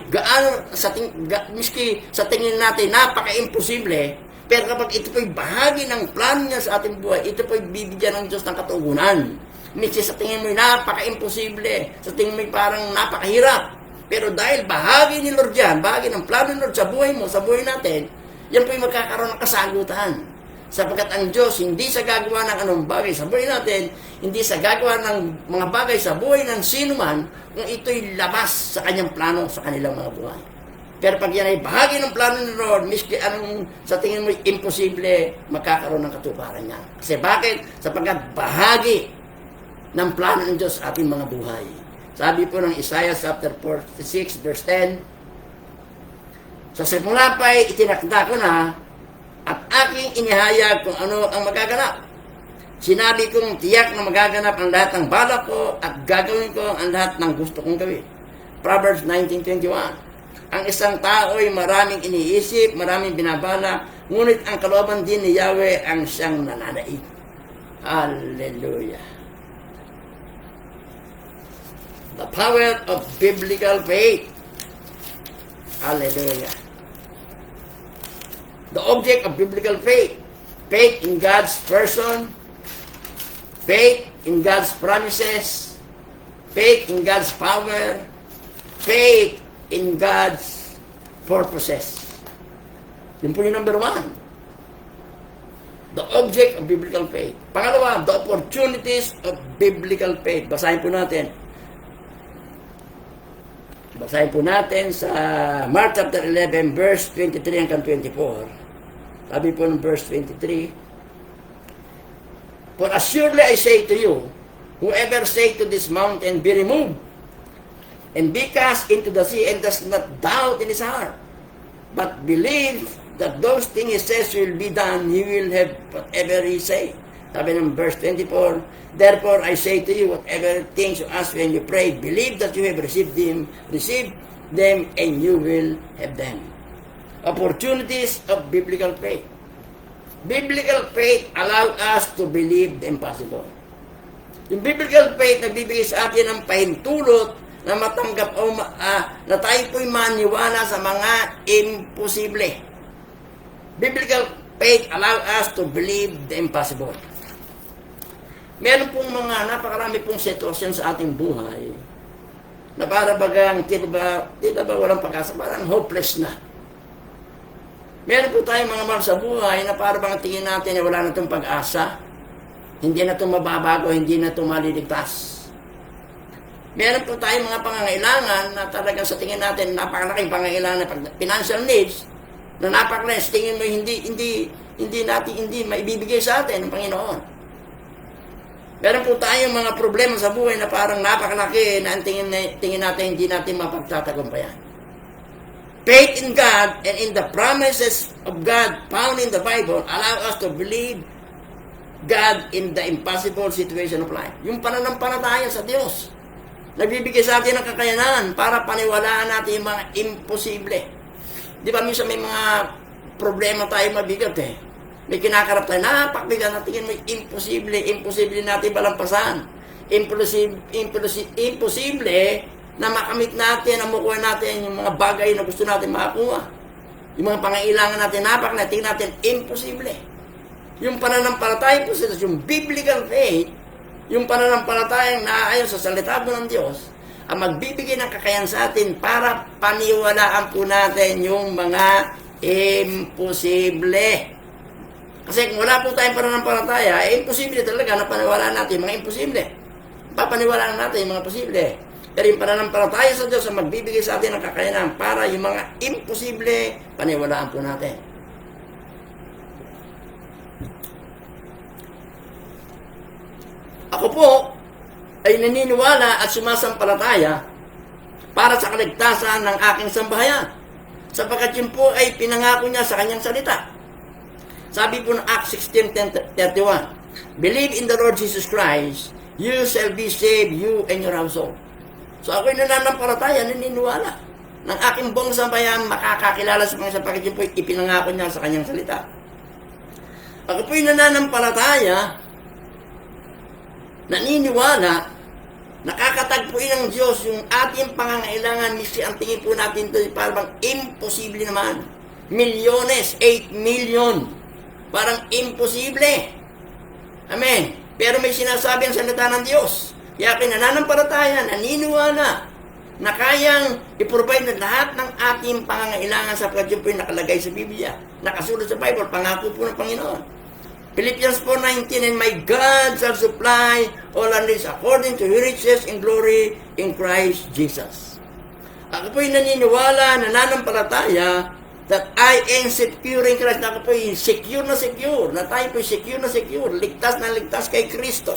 Speaker 1: miski sa tingin natin napaka-imposible, pero kapag ito po'y bahagi ng plano niya sa ating buhay, ito po'y bibigyan ng Diyos ng katugunan. Miski sa tingin mo'y napaka-imposible, sa tingin mo'y parang napakahirap, pero dahil bahagi ni Lord yan, bahagi ng plano ni Lord sa buhay mo, sa buhay natin, yan po'y magkakaroon ng kasagutan. Sapagkat ang Diyos, hindi sa gagawa ng anong bagay sa buhay natin, hindi sa gagawa ng mga bagay sa buhay ng sino man, kung ito'y labas sa kanyang plano sa kanilang mga buhay. Pero pag yan ay bahagi ng plano ni Lord, miski anong sa tingin mo imposible, magkakaroon ng katuparan niya. Kasi bakit? Sapagkat bahagi ng plano ng Diyos sa ating mga buhay. Sabi po ng Isaiah chapter 46 verse 10, sa simula pa'y itinakda ko na at aking inihayag kung ano ang magaganap. Sinabi kong tiyak na magaganap ang lahat ng balak ko at gagawin ko ang lahat ng gusto kong gawin. Proverbs 19:21. Ang isang tao ay maraming iniisip, maraming binabala, ngunit ang kalooban din ni Yahweh ang siyang nananaig. Hallelujah. The power of biblical faith. Hallelujah. The object of biblical faith. Faith in God's person. Faith in God's promises. Faith in God's power. Faith in God's purposes. Yun po yung number 1. The object of biblical faith. Pangalawa, the opportunities of biblical faith. Basahin po natin. Basahin po natin sa Mark chapter 11, verse 23 hanggang 24. Sabi po ng verse 23, For assuredly I say to you, whoever say to this mountain, be removed, and be cast into the sea, and does not doubt in his heart, but believe that those things he says will be done, he will have whatever he say. Sabi ng verse 24, Therefore I say to you, whatever things you ask when you pray, believe that you have received them, and you will have them. Opportunities of biblical faith. Biblical faith allows us to believe the impossible. Yung biblical faith nagbibigay sa atin ng pahintulot na matanggap o na tayo po'y maniwala sa mga imposible. Biblical faith allows us to believe the impossible. Meron pong mga napakarami pong sitwasyon sa ating buhay na para bagang tila ba walang pag-asa, parang hopeless na. Meron po tayong mga mahal sa buhay na para bang tingin natin na wala na itong pag-asa, hindi na itong mababago, hindi na itong maliligtas. Meron po tayong mga pangangailangan na talagang sa tingin natin napakalaking pangangailangan na financial needs, na napakalaking tingin mo hindi maibibigay sa atin ng Panginoon. Meron po tayong mga problema sa buhay na parang napakalaki na ang tingin natin hindi natin mapagtatagumpayan. Faith in God and in the promises of God found in the Bible allow us to believe God in the impossible situation of life. Yung pananampalataya sa Diyos, nagbibigay sa atin ng kakayanan para paniwalaan natin yung mga imposible. Di ba minsan may mga problema tayo mabigat eh. May kinakarap tayo, napakbigat na tingin mo imposible natin balampasan. Imposible na makamit natin, na makuha natin yung mga bagay na gusto natin makakuha. Yung mga pangailangan natin, tingin natin, imposible. Yung pananampalataya po yung biblical faith, yung pananampalatayang naaayon sa salita po ng Diyos, ang magbibigay ng kakayahan sa atin para paniwalaan po natin yung mga imposible. Kasi kung wala po tayong pananampalataya, imposible talaga na paniwalaan natin yung mga imposible. Papaniwalaan natin yung mga posible. Pero yung pananampalataya sa Diyos ang magbibigay sa atin ng kakayanan para yung mga imposible, paniwalaan po natin. Ako po ay naniniwala at sumasampalataya para sa kaligtasan ng aking sambahayan, sapagkat yun po ay pinangako niya sa kanyang salita. Sabi po ng Acts 16:31, Believe in the Lord Jesus Christ, you shall be saved, you and your household. So ako'y nananampalataya, naniniwala ng aking buong sambahayan makakakilala sa kanyang sapagkat yun po ay ipinangako niya sa kanyang salita. Ako po'y nananampalataya, naniniwala, nakakatagpuin ng Diyos yung ating pangangailangan, misi ang tingin po natin ito, parang imposible naman. Milyones, 8 million. Parang imposible. Amen. Pero may sinasabi ang salita ng Diyos. Kaya nananampalataya, naniniwala, na kayang i-provide na lahat ng ating pangangailangan sapagkat yun po yung nakalagay sa Biblia. Nakasulat sa Bible, pangako po ng Panginoon. Philippians 4:19, And my God shall supply all our needs according to His riches in glory in Christ Jesus. Ako po'y naniniwala, nananampalataya, that I am secure in Christ. Ako po'y secure, na tayo po'y secure, ligtas na ligtas kay Kristo.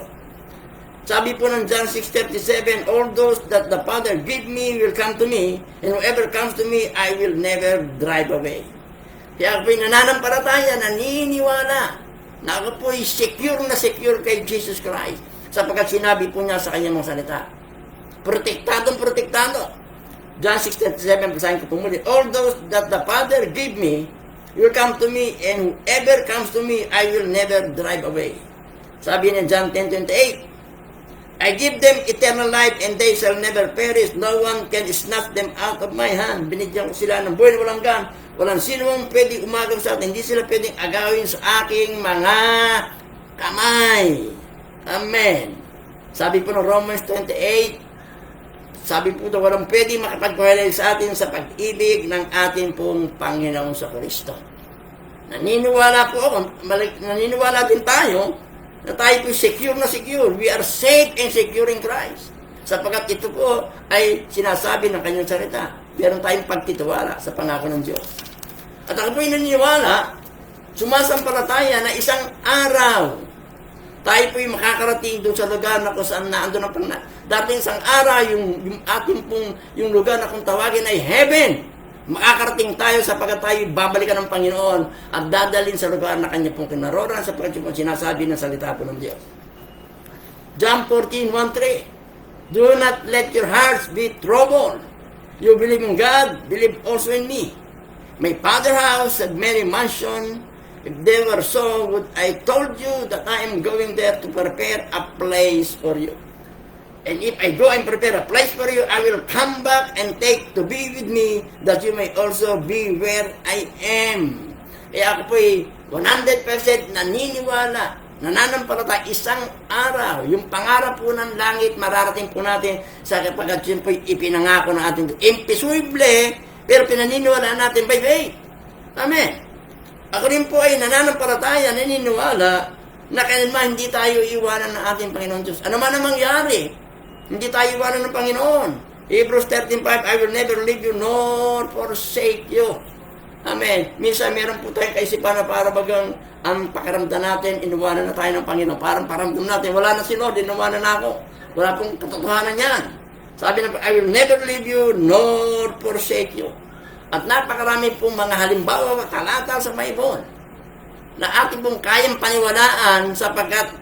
Speaker 1: Sabi po ng John 6:37, All those that the Father give me will come to me, and whoever comes to me, I will never drive away. Kaya ako po'y nananampalataya, naniniwala, na ako po'y secure kay Jesus Christ, sapagkat sinabi po niya sa kanyang mga salita. Protektado. John 6:37, basahin ko po muli. All those that the Father give me will come to me, and whoever comes to me, I will never drive away. Sabi ni John 10:28, I give them eternal life and they shall never perish. No one can snatch them out of my hand. Binigyan ko sila ng buhay na walang hanggan. Walang sino mang pwedeng umagaw sa atin. Hindi sila pwedeng agawin sa aking mga kamay. Amen. Sabi po ng Romans 28, sabi po na walang pwedeng makapagpahalay sa atin sa pag-ibig ng ating pong Panginoon sa Kristo. Naniniwala po ako, naniniwala din tayo na tayo po secure na secure. We are safe and secure in Christ. Sapagkat ito po ay sinasabi ng kanyang salita. Meron tayong pagtitiwala sa pangako ng Diyos. At ako po ay naniniwala, sumasampalataya na isang araw, tayo po ay makakarating doon sa lugar na kung saan naandun ang dating isang araw, yung ating pong, yung lugar na kung tawagin ay heaven. Makakarating tayo sapagkat tayo babalikan ng Panginoon at dadalhin sa lugar na kanya pong kinaroran sapagkat yung sinasabi ng salita po ng Diyos. John 14:1-3. Do not let your hearts be troubled. You believe in God, believe also in me. My Father's house had many mansions. If they were so, would I told you that I am going there to prepare a place for you. And if I go and prepare a place for you, I will come back and take to be with me, that you may also be where I am. Kaya ako po'y 100% naniniwala, nananampalataya, isang araw, yung pangarap po ng langit, mararating po natin sa kapagkat yun po'y ipinangako ng ating imposible, pero pinaniniwala natin by faith. Amen. Ako rin po ay nananampalataya, naniniwala, na kailanman hindi tayo iwanan ng ating Panginoon Diyos. Ano man ang mangyari, hindi tayo iwanan ng Panginoon. Hebrews 13:5, I will never leave you nor forsake you. Amen. Minsan meron po tayong kaisipan na para bagang ang pakiramdam natin, inuwanan na tayo ng Panginoon. Parang paramdam natin, wala na si Lord, inuwanan na ako. Wala pong katotohanan yan. Sabi na, I will never leave you nor forsake you. At napakarami pong mga halimbawa, talata sa Bible na ating pong kayang paniwalaan sapagkat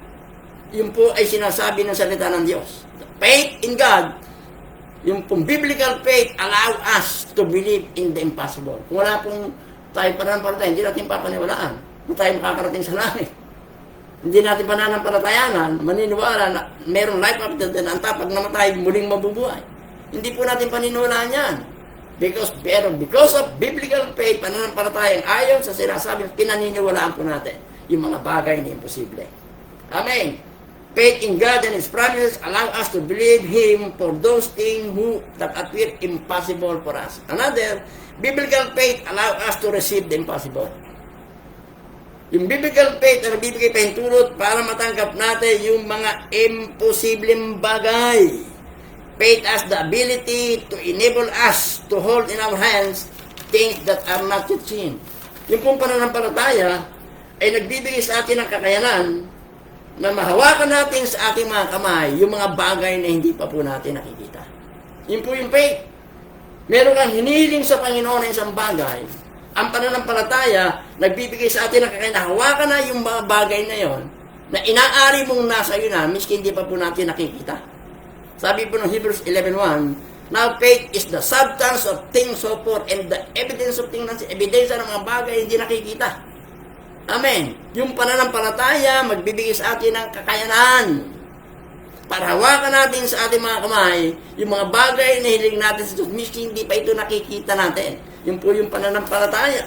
Speaker 1: yun po ay sinasabi ng salita ng Diyos. Faith in God, yung pong biblical faith allow us to believe in the impossible. Kung wala pong tayo pananampalataya, hindi natin papaniwalaan kung tayo makakarating sa langit. Hindi natin pananampalatayanan, maniniwala na mayroong life after death, ang tapag namatay, muling mabubuhay. Hindi po natin paniniwalaan yan. Because of biblical faith, pananampalataya, ayon sa sinasabing pinaniniwalaan po natin yung mga bagay na imposible. Amen. Faith in God and His promises allow us to believe Him for those things that appear impossible for us. Another, biblical faith allow us to receive the impossible. Yung biblical faith na nagbibigay pahintulot para matanggap natin yung mga imposibleng bagay. Faith has the ability to enable us to hold in our hands things that are not yet seen. Yung pong pananampalataya ay nagbibigay sa atin ng kakayanan na mahawakan natin sa ating mga kamay yung mga bagay na hindi pa po natin nakikita. Yun po yung faith. Meron kang hinihiling sa Panginoon na isang bagay. Ang pananampalataya, nagbibigay sa atin ng kakayanan, hawakan na yung mga bagay na yon na inaari mong nasa iyo na, miski hindi pa po natin nakikita. Sabi po ng Hebrews 11:1, now faith is the substance of things hoped for and the evidence of things not seen. Ebidensya ng mga bagay hindi nakikita. Amen. Yung pananampalataya, magbibigay sa atin ng kakayanan para hawakan natin sa ating mga kamay yung mga bagay na hiling natin sa Diyos, miski hindi pa ito nakikita natin. Yun po yung pananampalataya.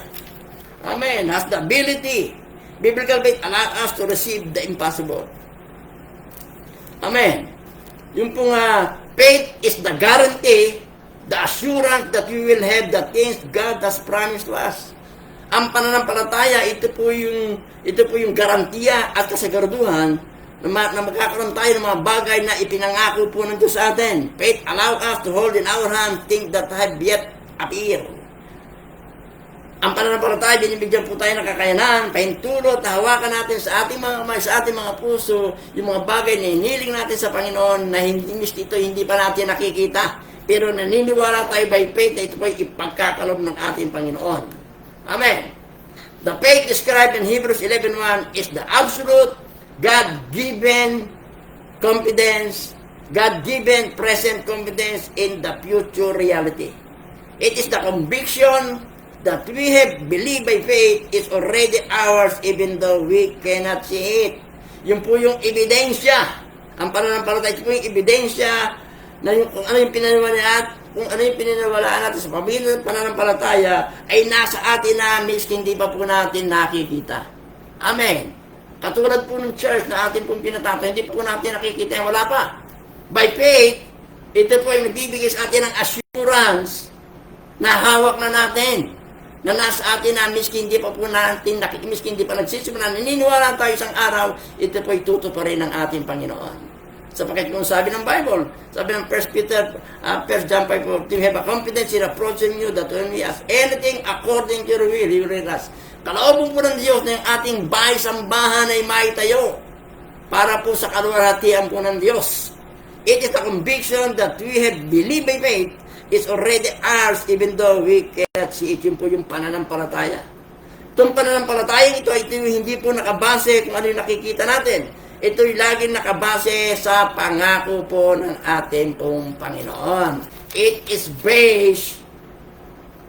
Speaker 1: Amen. Has the ability. Biblical faith allow us to receive the impossible. Amen. Yung pong faith is the guarantee, the assurance that we will have the things God has promised to us. Ang pananampalataya, ito po yung garantiya at kasiguraduhan na magkakaroon tayo ng mga bagay na ipinangako po ng Diyos sa atin. Faith allow us to hold in our hand things that have yet appear. Ang pananampalataya, binibigyan po tayo ng kakayanan, pahintulot, hawakan natin sa ating mga kamay, sa ating mga puso, yung mga bagay na hiniling natin sa Panginoon na hindi pa natin nakikita. Pero naniniwala tayo by faith na ito po ay ipagkakalob ng ating Panginoon. Amen. The faith described in Hebrews 11:1 is the absolute, God-given confidence, God-given present confidence in the future reality. It is the conviction that we have believed by faith is already ours even though we cannot see it. Yun po yung ebidensya. Ang pananampalataya, ito po yung ebidensya na kung ano yung pinaniwalaan natin sa pamilya ng pananampalataya ay nasa atin na miski hindi pa po natin nakikita. Amen. Katulad po ng church na atin pong pinatapos, hindi po natin nakikita, wala pa. By faith, ito po ay nagbibigay sa atin ng assurance na hawak na natin, na nasa atin na miski hindi pa po natin, miski hindi pa nagsisimula, naniniwala tayo isang araw, ito po ay tutuparin ng ating Panginoon. Sapagkat kung sabi ng Bible, sabi ng 1 John 5:14, we have a confidence in approaching you that when we ask anything according to your will, He will hear us. Kalaobong po ng Diyos na yung ating bahay-sambahan ay maitayo para po sa kaluwalhatian po ng Diyos. It is a conviction that we have believed by faith is already ours even though we cannot see it. Yun po yung pananampalataya. Itong pananampalatayang ito ay hindi po nakabase kung ano yung nakikita natin. Ito'y laging nakabase sa pangako po ng ating pong Panginoon. It is based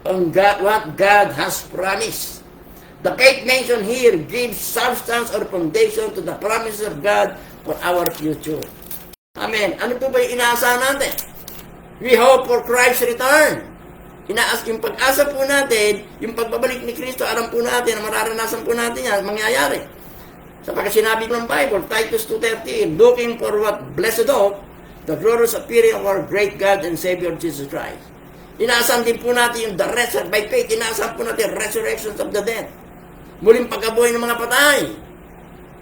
Speaker 1: on what God has promised. The faith mentioned here gives substance or foundation to the promises of God for our future. Amen. Ano po ba yung inaasahan natin? We hope for Christ's return. Yung pag-asa po natin, yung pagbabalik ni Kristo, alam po natin, mararanasan po natin yan, mangyayari. Sapagkat sinabi ng Bible, Titus 2:13, looking for what blessed hope, the glorious appearing of our great God and Savior Jesus Christ. Inaasahan din po natin yung by faith, inaasahan po natin resurrections of the dead. Muling pagkabuhay ng mga patay.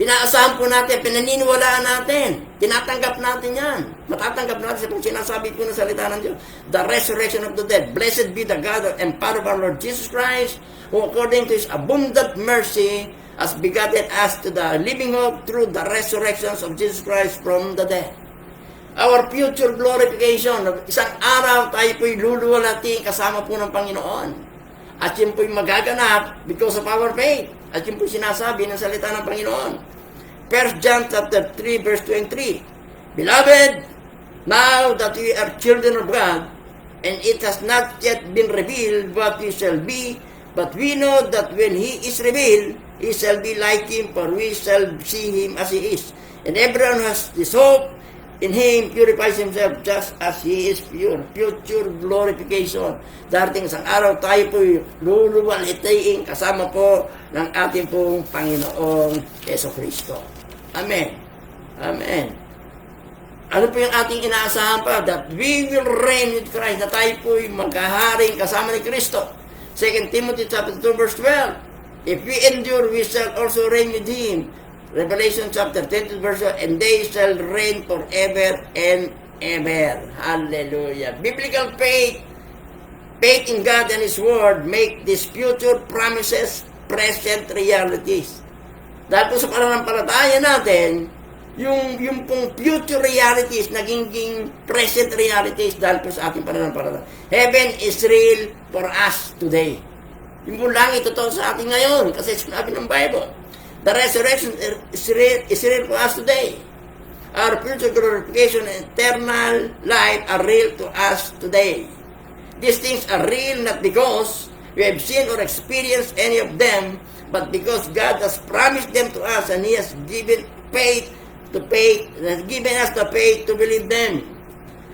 Speaker 1: Inaasahan po natin, pinaniniwalaan natin, tinatanggap natin yan. Matatanggap natin sa sinasabi po ng salita ng Diyos. The resurrection of the dead. Blessed be the God and Father of our Lord Jesus Christ, who according to His abundant mercy has begotten us to the living hope through the resurrections of Jesus Christ from the dead. Our future glorification, isang araw tayo po'y luluwalhati kasama po ng Panginoon. At yun po'y magaganap because of our faith. At yun po'y sinasabi ng salita ng Panginoon. 1 John chapter 3 verse 23. Beloved, now that we are children of God, and it has not yet been revealed what we shall be, but we know that when He is revealed, He shall be like Him, for we shall see Him as He is. And everyone who has this hope in Him purifies himself just as He is pure. Future glorification. Darating isang araw tayo po'y luluwalhatiin kasama po ng ating pong Panginoong Jesucristo. Amen. Amen. Ano po yung ating inaasahan pa? That we will reign with Christ. Na tayo po'y maghaharing kasama ni Kristo. 2 Timothy chapter 2 verse 12. If we endure, we shall also reign with Him. Revelation chapter 10 verse 1, and they shall reign forever and ever. Hallelujah. Biblical faith, faith in God and His Word, make these future promises present realities. Dahil po sa pananampalataya natin, yung pong future realities, naging present realities dahil po sa ating pananampalataya. Heaven is real for us today. Yung po langit, totoo sa atin ngayon, kasi sinabi ng Bible. The resurrection is real for us today. Our future glorification and eternal life are real to us today. These things are real not because we have seen or experienced any of them, but because God has promised them to us and He has given us the faith to believe them.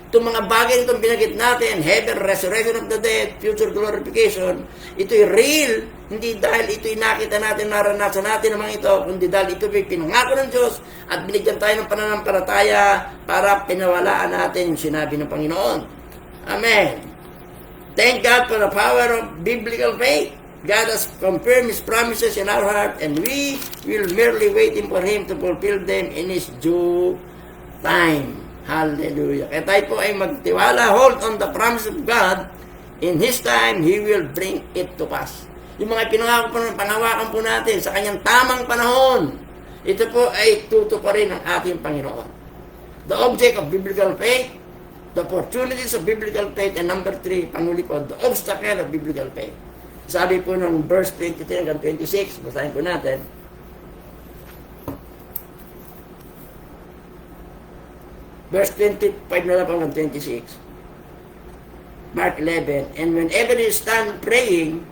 Speaker 1: Itong mga bagay itong binagit natin, heaven, resurrection of the dead, future glorification, ito'y real, hindi dahil ito'y nakita natin, naranasan natin naman ito, kundi dahil ito'y pinangako ng Diyos at binigyan tayo ng pananampalataya para pinawalaan natin yung sinabi ng Panginoon. Amen. Thank God for the power of biblical faith. God has confirmed His promises in our heart, and we will merely waiting for Him to fulfill them in His due time. Hallelujah. Kaya tayo po ay magtiwala, hold on the promise of God. In His time, He will bring it to pass. Yung mga pinangako po, panghawakan po natin sa Kanyang tamang panahon, ito po ay tutuparin ng ating Panginoon. The object of biblical faith, the opportunities of biblical faith, and number 3, panghuli po, the obstacle of biblical faith. Sabi po ng verse 23 hanggang 26, basahin po natin. Verse 25 na lang hanggang 26. Mark 11, and whenever you stand praying,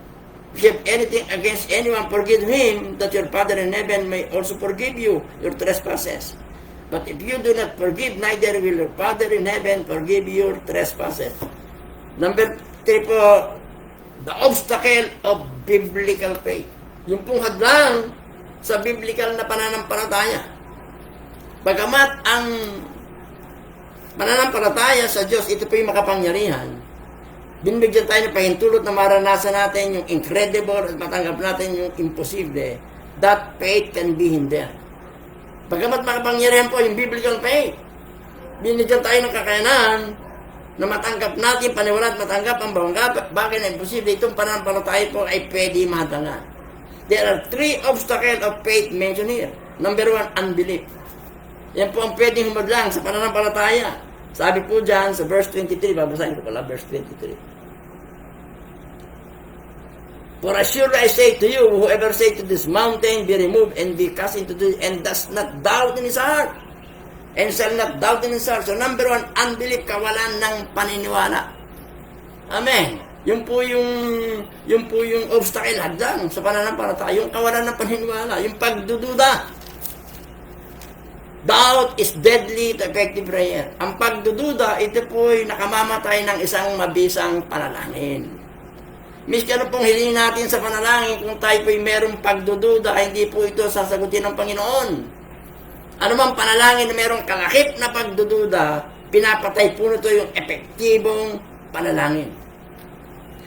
Speaker 1: if you have anything against anyone, forgive him, that your Father in heaven may also forgive you your trespasses. But if you do not forgive, neither will your Father in heaven forgive your trespasses. Number 3 po, the obstacle of biblical faith. Yung pong hadlang sa biblical na pananampalataya. Bagamat ang pananampalataya sa Diyos, ito po yung makapangyarihan. Binibigyan tayo ng pahintulot na maranasan natin yung incredible at matanggap natin yung imposible. That faith can be hindered. Bagamat makapangyarihan po yung biblical faith, binibigyan tayo ng kakayanan na matanggap natin, paniwala at matanggap ang bagay na imposible. Itong pananampalataya po ay pwede madala. There are 3 obstacles of faith mentioned here. Number 1, unbelief. Yan po ang pwedeng humadlang sa pananampalataya. Sabi po dyan sa verse 23, babasahin ko pala, verse 23. For assuredly I say to you, whoever say to this mountain, be removed and be cast into the, and does not doubt in his heart, and shall not doubt in his heart. So number 1, unbelief, kawalan ng paniniwala. Amen. Yun po yung obstacle hadlang sa pananampalataya, yung kawalan ng paniniwala, yung pagdududa. Doubt is deadly to effective prayer. Ang pagdududa, ito po'y nakamamatay ng isang mabisang panalangin. Miski ano pong hilingin natin sa panalangin, kung tayo po'y merong pagdududa, hindi po ito sasagutin ng Panginoon. Ano mang panalangin na merong kalakip na pagdududa, pinapatay po nito yung epektibong panalangin.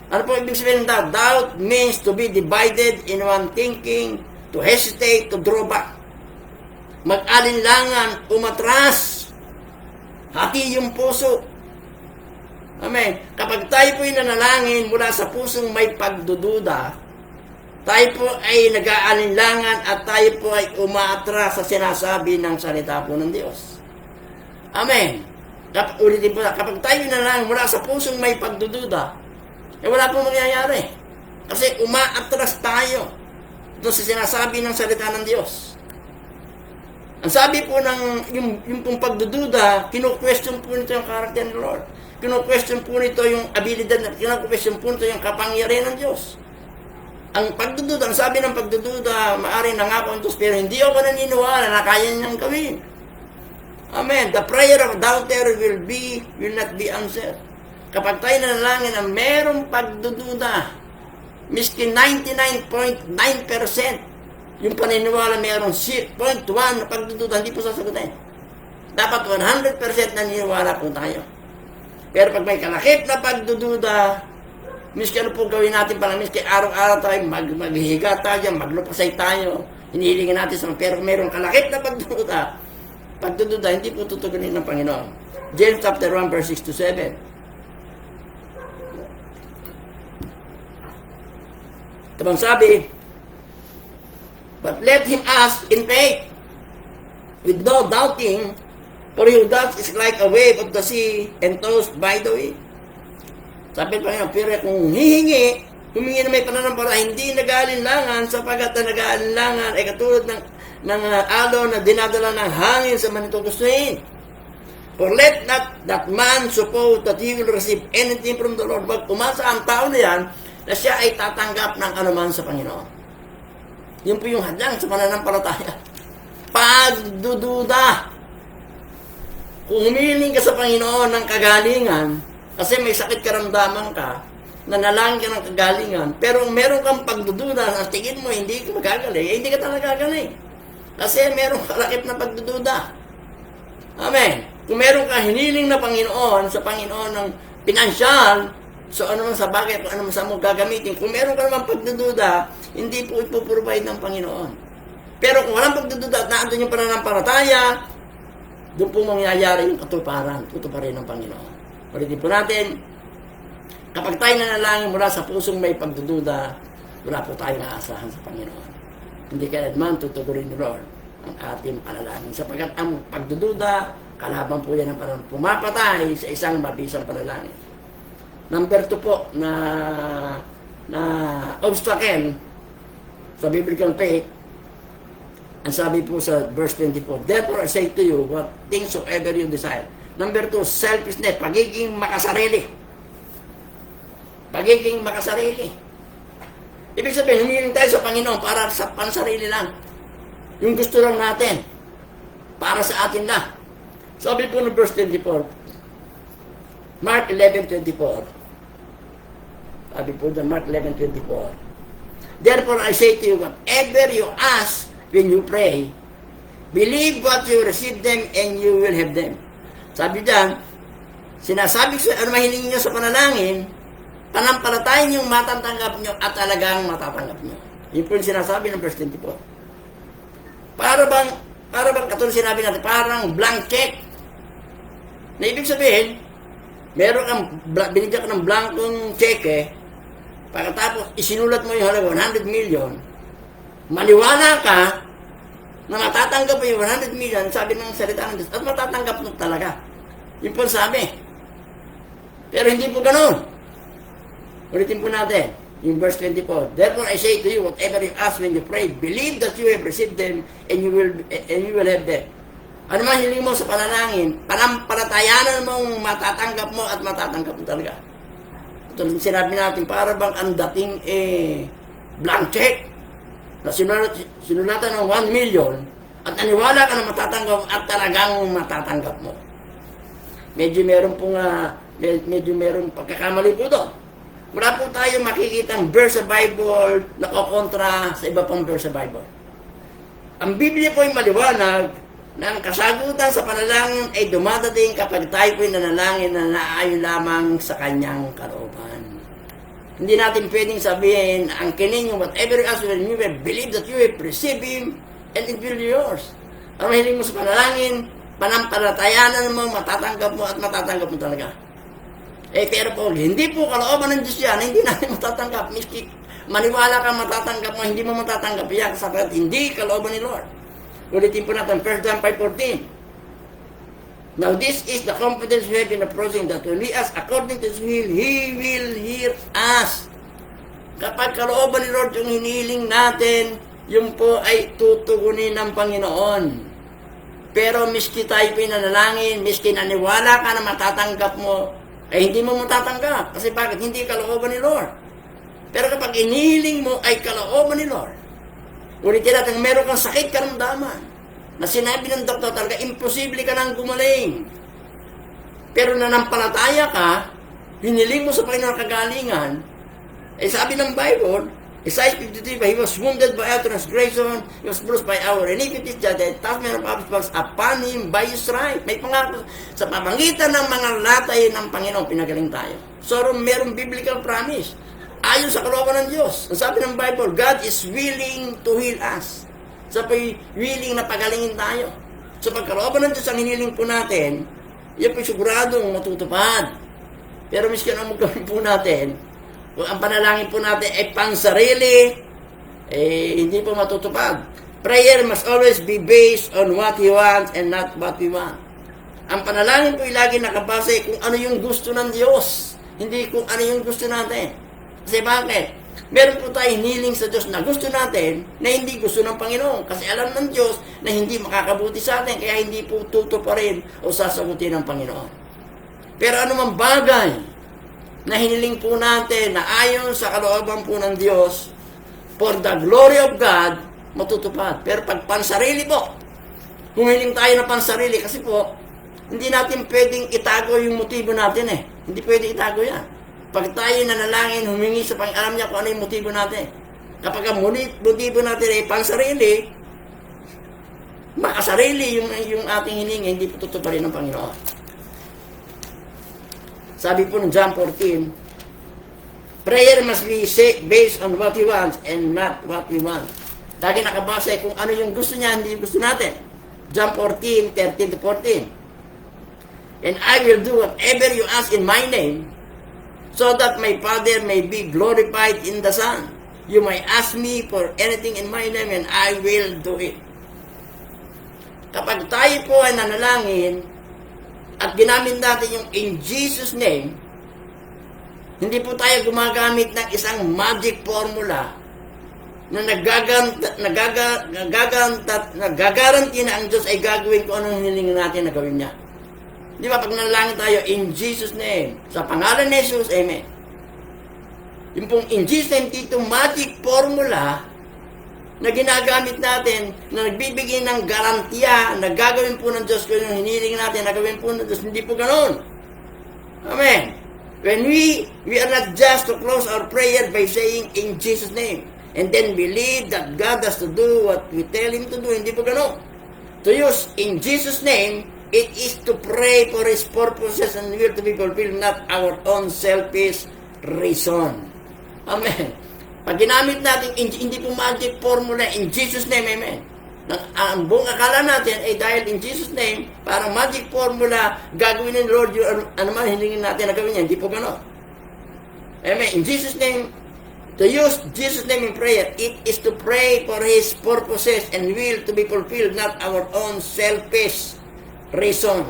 Speaker 1: Ano po ibig sabihin ng doubt? Doubt means to be divided in one thinking, to hesitate, to draw back. Mag-alinlangan, umatras, hati yung puso. Amen. Kapag tayo po'y nanalangin mula sa pusong may pagdududa, tayo po ay nag-aalinlangan at tayo po ay umatras sa sinasabi ng salita po ng Diyos. Amen. Ulitin po na, kapag tayo nanalangin mula sa pusong may pagdududa, wala po mangyayari. Kasi umaatras tayo doon sa sinasabi ng salita ng Diyos. Ang sabi po ng yung pong pagdududa, kino-question po nito yung character ng Lord. Kino-question po nito yung abilidad, kino-question po nito yung kapangyarihan ng Diyos. Ang pagdududa, ang sabi ng pagdududa, maaari nangako ang Diyos, pero hindi ako naniniwala na kaya niyang gawin. Amen. The prayer of doubter will not be answered. Kapag tayo nanalangin na merong pagdududa, miski 99.9%, yung paniniwala mayroong 0.1 na pagdududa, hindi po sasagutin. Dapat 100% naniniwala po tayo. Pero pag may kalakip na pagdududa, miski ano po gawin natin pala, miski araw-araw tayo, maghihiga tayo, maglupasay tayo, hinihilingin natin sa pero mayroong kalakip na pagdududa, hindi po tutugunin ng Panginoon. James chapter 1 verse 6 to 7. Ito bang sabi, but let him ask in faith, with no doubting, for he who doubts is like a wave of the sea and tossed by the wind. Sabi pa ngayon, pero kung humingi na may pananampalataya, hindi nag-aalinlangan, sapagat na nag-aalinlangan ay katulad ng alon na dinadala ng hangin sa manitugustuhin. For let not that man suppose that he will receive anything from the Lord. Pag umasa ang tao na yan, na siya ay tatanggap ng anuman sa Panginoon. Yun po yung hadlang sa pananampalataya. Pagdududa. Kung humiling ka sa Panginoon ng kagalingan, kasi may sakit karamdaman ka, nanalangin ka ng kagalingan, pero meron kang pagdududa, sa tingin mo hindi ka magagaling, hindi ka talaga gagaling. Kasi meron kalakip na pagdududa. Amen. Kung meron kang hiniling na Panginoon, sa Panginoon ng pinansyal, so ano man sa bagay, kung ano man sa mo gagamitin, kung meron ka naman pagdududa, hindi po ipoprovide ng Panginoon. Pero kung walang pagdududa at naandun yung pananampalataya, doon po mangyayari yung tutuparin ng Panginoon. Ulitin po natin, kapag tayo nanalangin mula sa pusong may pagdududa, wala po tayong aasahan sa Panginoon. Hindi kaya naman tutugurin ni Lord ang ating panalangin. Sapagkat ang pagdududa, kalaban po yan ang pumapatay sa isang mabisang panalangin. Number 2 po na obstacle sa biblical faith, ang sabi po sa verse 24, therefore I say to you, what things soever you desire. Number 2, selfishness, pagiging makasarili. Pagiging makasarili. Ibig sabihin, humiling tayo sa Panginoon para sa pansarili lang. Yung gusto lang natin. para sa atin na. Sabi po ng verse 24, Mark 11:24. Sabi po ng Mark 11:24. Therefore I say to you, whatever you ask when you pray, believe what you receive them and you will have them. Sabi dyan, sinasabi ko sa ano mahiling nyo sa panalangin, panampalatayin yung matatanggap nyo at talagang matatanggap nyo. Yun po yung sinasabi ng verse 24. Para bang katulad sinabi natin, parang blank check. Na ibig sabihin, meron kang, binigyan ka ng blankong cheque, pagkatapos isinulat mo yung halaga 100 million, maniwala ka na matatanggap mo yung 100 million, sabi ng salita ng Diyos, at matatanggap mo talaga. Yun po sabi. Pero hindi po ganun. Ulitin po natin, yung verse 24. Therefore I say to you, whatever you ask when you pray, believe that you have received them and you will have them. Ano man hiling mo sa panalangin, panampalatayanan mong matatanggap mo at matatanggap mo talaga. Ito sinabi natin, para bang ang dating blank check na sinulatan ng 1 million at naniwala ka na matatanggap at talagang matatanggap mo. Medyo meron pagkakamali po doon. Wala po tayo makikitang verse sa Bible na kukontra sa iba pang verse sa Bible. Ang Biblia po ay maliwanag na ang kasagutan sa panalangin ay dumadating kapag tayo po'y nanalangin na naayon lamang sa kanyang kalooban. Hindi natin pwedeng sabihin, ang kining yung whatever you ask when you believe that you have received Him and it will be yours. Ang mahiling mo sa panalangin, panampalatayanan mo, matatanggap mo at matatanggap mo talaga. Pero po, hindi po kalooban ng Diyos yan, hindi natin matatanggap. Miski maniwala ka matatanggap mo, hindi mo matatanggap yan sapagkat hindi kalooban ni Lord. Ulitin po natin, 1 John 5:14. Now this is the confidence we have in approaching that when we ask according to His will, He will hear us. Kapag kalooban ni Lord yung hinihiling natin, yun po ay tutugunin ng Panginoon. Pero miski tayo pinanalangin, miski naniwala ka na matatanggap mo, ay hindi mo matatanggap. Kasi bakit? Hindi kalooban ni Lord. Pero kapag hinihiling mo ay kalooban ni Lord, ulitin natin, meron kang sakit karamdaman na sinabi ng doktor talaga, imposible ka nang gumaling. Pero nanampalataya ka, hiniling mo sa Panginoon kagalingan, sabi ng Bible, Isaiah 53, He was wounded by our transgression, He was bruised by our iniquities, the chastisement of our peace was upon Him by His stripes. May pangako sa pamagitan ng mga latay ng Panginoon, pinagaling tayo. So, meron biblical promise. Ayon sa kalooban ng Diyos. Ang sabi ng Bible, God is willing to heal us. Sa willing na pagalingin tayo. So pagkalooban ng Diyos ang hiniling po natin, yan po siguradong matutupad. Pero miski ang magawin po natin, kung ang panalangin po natin ay pansarili, hindi po matutupad. Prayer must always be based on what He wants and not what we want. Ang panalangin po ay lagi nakabase kung ano yung gusto ng Diyos, hindi kung ano yung gusto natin. Kasi bakit? Meron po tayo hiniling sa Diyos na gusto natin na hindi gusto ng Panginoon. Kasi alam ng Diyos na hindi makakabuti sa atin, kaya hindi po tutuparin o sasagutin ng Panginoon. Pero anumang bagay na hiniling po natin na ayon sa kalooban po ng Diyos, for the glory of God, matutupad. Pero pag pansarili po, humiling tayo ng pansarili, kasi po, hindi natin pwedeng itago yung motibo natin eh. Hindi pwedeng itago yan. Pag tayo nanalangin, humingi sa Panginoon, alam niya kung ano yung motibo natin. Kapag ang motibo natin ay pansarili, makasarili yung ating hiningi, hindi po tutuparin ng Panginoon. Sabi po ng John 14, prayer must be based on what He wants and not what we want. Lagi nakabase kung ano yung gusto niya, hindi yung gusto natin. John 14, 13-14. And I will do whatever you ask in my name, so that my Father may be glorified in the Son. You may ask me for anything in my name and I will do it. Kapag tayo po ay nanalangin at ginamit natin yung in Jesus' name, hindi po tayo gumagamit ng isang magic formula na nagagaranti na ang Diyos ay gagawin kung anong hiniling natin na gawin niya. Di ba, pag nanalangin tayo, in Jesus' name, sa pangalan ni Jesus, amen. Yung pong in Jesus' name, dito magic formula na ginagamit natin, na nagbibigay ng garantiya na gagawin po ng Diyos kung yung hiniling natin, na gagawin po ng Diyos, hindi po ganoon. Amen. When we are not just to close our prayer by saying in Jesus' name, and then believe that God has to do what we tell Him to do, hindi po ganoon. To use in Jesus' name, it is to pray for His purposes and will to be fulfilled, not our own selfish reason. Amen. Pag ginamit natin, hindi po magic formula in Jesus' name, amen. Ang buong akala natin ay dahil in Jesus' name, parang magic formula, gagawin ng Lord yung ano man hilingin natin na gawin niya. Hindi po gano'n. Amen. In Jesus' name, to use Jesus' name in prayer, it is to pray for His purposes and will to be fulfilled, not our own selfish reason.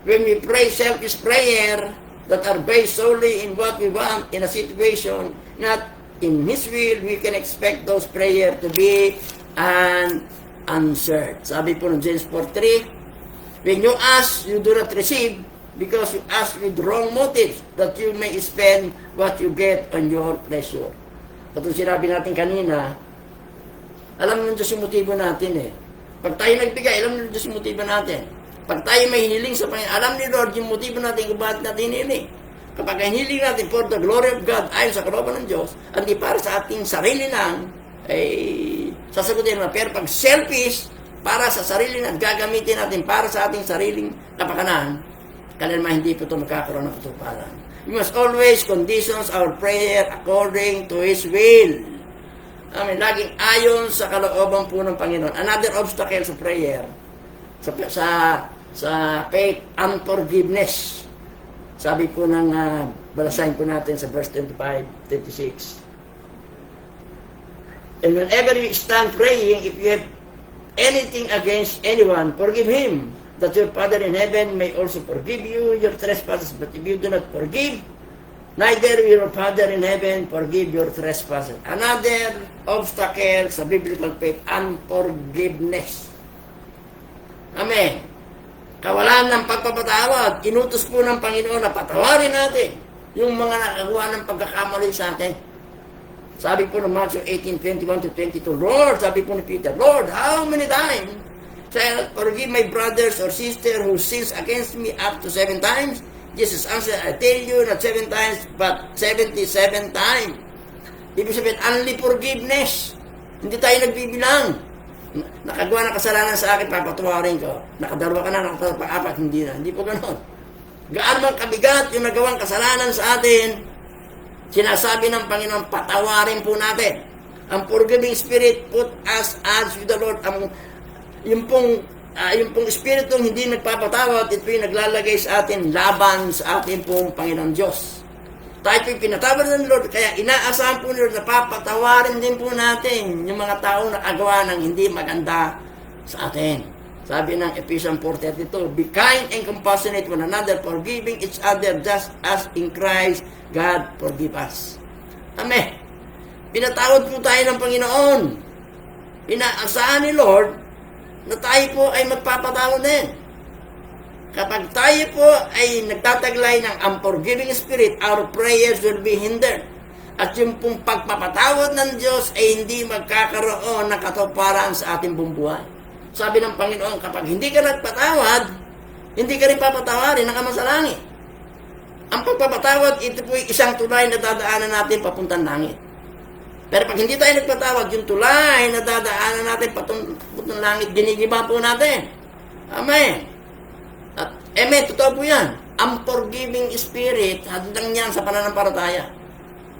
Speaker 1: When we pray selfish prayer that are based solely in what we want in a situation, not in His will, we can expect those prayers to be unanswered. Sabi po ng James 4:3, when you ask, you do not receive, because you ask with wrong motives, that you may spend what you get on your pleasure. Katulad sinabi natin kanina, alam ng Diyos yung motibo natin eh. Pag tayo nagbigay, alam ng Diyos yung motibo natin. Pag tayo may hiniling sa Panginoon, alam ni Lord yung motibo natin kung bakit natin hiniling. Kapag hiniling natin for the glory of God, ayon sa kalooban ng Diyos, at di para sa ating sarili lang, ay sasagutin naman. Pero pag selfish, para sa sarili lang, gagamitin natin para sa ating sariling kapakanan, kalma hindi po ito magkakaroon ng katuparan. We must always conditions our prayer according to His will. Amen. Laging ayon sa kalooban po ng Panginoon. Another obstacle sa prayer, sa faith, unforgiveness. Sabi po ng balasahin po natin sa verse 25, 26. And whenever you stand praying, if you have anything against anyone, forgive him, that your Father in heaven may also forgive you your trespasses. But if you do not forgive, neither will your Father in heaven forgive your trespasses. Another obstacle sa biblical faith, unforgiveness. Amen. Kawalan ng pagpapatawad, inutos po ng Panginoon na patawarin natin yung mga nakagawa ng pagkakamali sa atin. Sabi po ng Matthew 18:21-22, Lord, sabi po ni Peter, Lord, how many times shall I forgive my brothers or sister who sins against me, up to 7 times? Jesus answered, I tell you, not 7 times, but 77 times. Ibig sabihin, only forgiveness. Hindi tayo nagbibilang. Nakagawa ng kasalanan sa akin, papatawarin ko. Nakadalawa ka na, nakadalawa pang-apat, hindi na. Hindi po ganoon. Gaano man kabigat yung nagawang kasalanan sa atin, sinasabi ng Panginoon, patawarin po natin. Ang forgiving spirit put us as with the Lord. Yung pong spiritong hindi nagpapatawad, ito yung naglalagay sa atin laban sa atin pong Panginoon Diyos. Tayo po'y pinatawad ng Lord, kaya inaasahan po ng Lord na papatawarin din po natin yung mga taong nakagawa ng hindi maganda sa atin. Sabi ng Ephesians 4:32, be kind and compassionate one another, forgiving each other just as in Christ God forgive us. Amen. Pinatawad po tayo ng Panginoon. Inaasahan ni Lord na tayo po ay magpapatawad din. Kapag tayo po ay nagtataglay ng unforgiving spirit, our prayers will be hindered. At yung pong pagpapatawad ng Diyos ay hindi magkakaroon ng katuparan sa ating buhay. Sabi ng Panginoon, kapag hindi ka nagpatawad, hindi ka rin papatawarin ng Ama sa langit. Ang pagpapatawad, ito po isang tulay na dadaanan natin papuntang langit. Pero pag hindi tayo nagpatawad, yung tulay na dadaanan natin papuntang langit, ginigiba po natin. Amen. At, amen, totoo po yan. Ang forgiving spirit, hadang yan sa pananampalataya.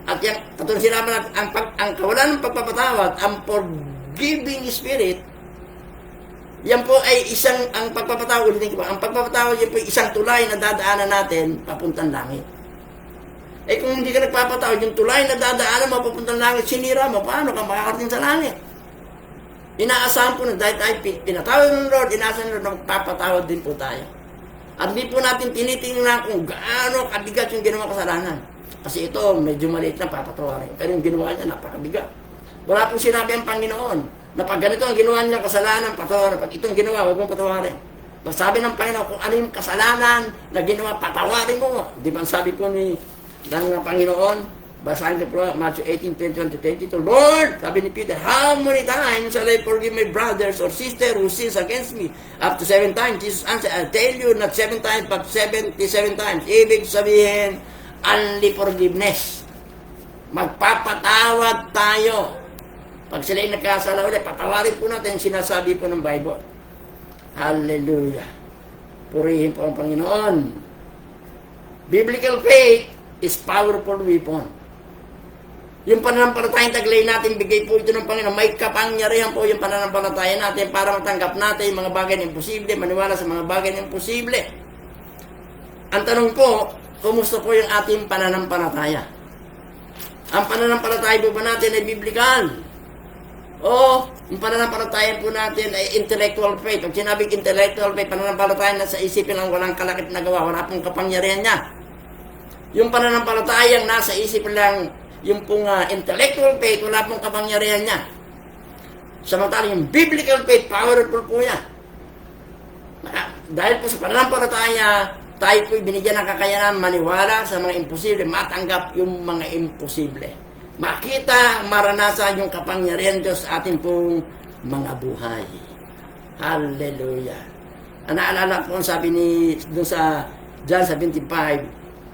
Speaker 1: At yan, katulad sinabi natin, ang kawalan ng pagpapatawad, ang forgiving spirit, yan po ay ang pagpapatawad, ang pagpapatawad, yan po ay isang tulay na dadaanan natin papuntang langit. Eh kung hindi ka nagpapatawad, yung tulay na dadaanan mo papuntang langit, sinira mo, paano ka makakarating sa langit? Inaasahan po na dahil tayo pinatawad ng Lord, inaasahan ng Lord na magpapatawad din po tayo. At hindi po natin tinitingnan kung gaano kabigat yung ginawa kasalanan. Kasi ito, medyo maliit na papatawarin. Pero yung ginawa niya, napakabigat. Wala pong sinabi ang Panginoon na pag ganito ang ginawa niya kasalanan, patawarin. Pag itong ginawa, huwag mong patawarin. Sabi ng Panginoon, kung ano yung kasalanan na ginawa, patawarin mo. Di ba sabi po ng Panginoon, Basahin ko po, Matthew 18:21-22. Lord, sabi ni Peter, how many times shall I forgive my brothers or sister who sins against me? Up to 7 times. Jesus answered, I tell you, not 7 times, but 77 times. Ibig sabihin, only forgiveness. Magpapatawad tayo. Pag sila'y nagkasala ulit, patawarin po natin sinasabi po ng Bible. Hallelujah. Purihin po ang Panginoon. Biblical faith is powerful weapon. Yung pananampalatayang taglay natin, bigay po ito ng Panginoon. May kapangyarihan po yung pananampalataya natin para matanggap natin yung mga bagay na imposible, maniwala sa mga bagay na imposible. Ang tanong po, kumusta po yung ating pananampalataya? Ang pananampalataya po ba natin ay biblical? O yung pananampalataya po natin ay intellectual faith? Pag sinabing intellectual faith, pananampalataya na sa isipin lang walang kalakip na gawa, wala pong kapangyarihan niya. Yung pananampalatayang nasa isipin lang, yung pong intellectual faith, wala pong kapangyarihan niya. Samantalang yung biblical faith, powerful po yan. Dahil po sa pananampalataya, tayo po'y binigyan ng kakayanan maniwala sa mga imposible, matanggap yung mga imposible. Makita, maranasan yung kapangyarihan Diyos sa ating pong mga buhay. Hallelujah. Naalala ko ang sabi ni doon sa John 17:5,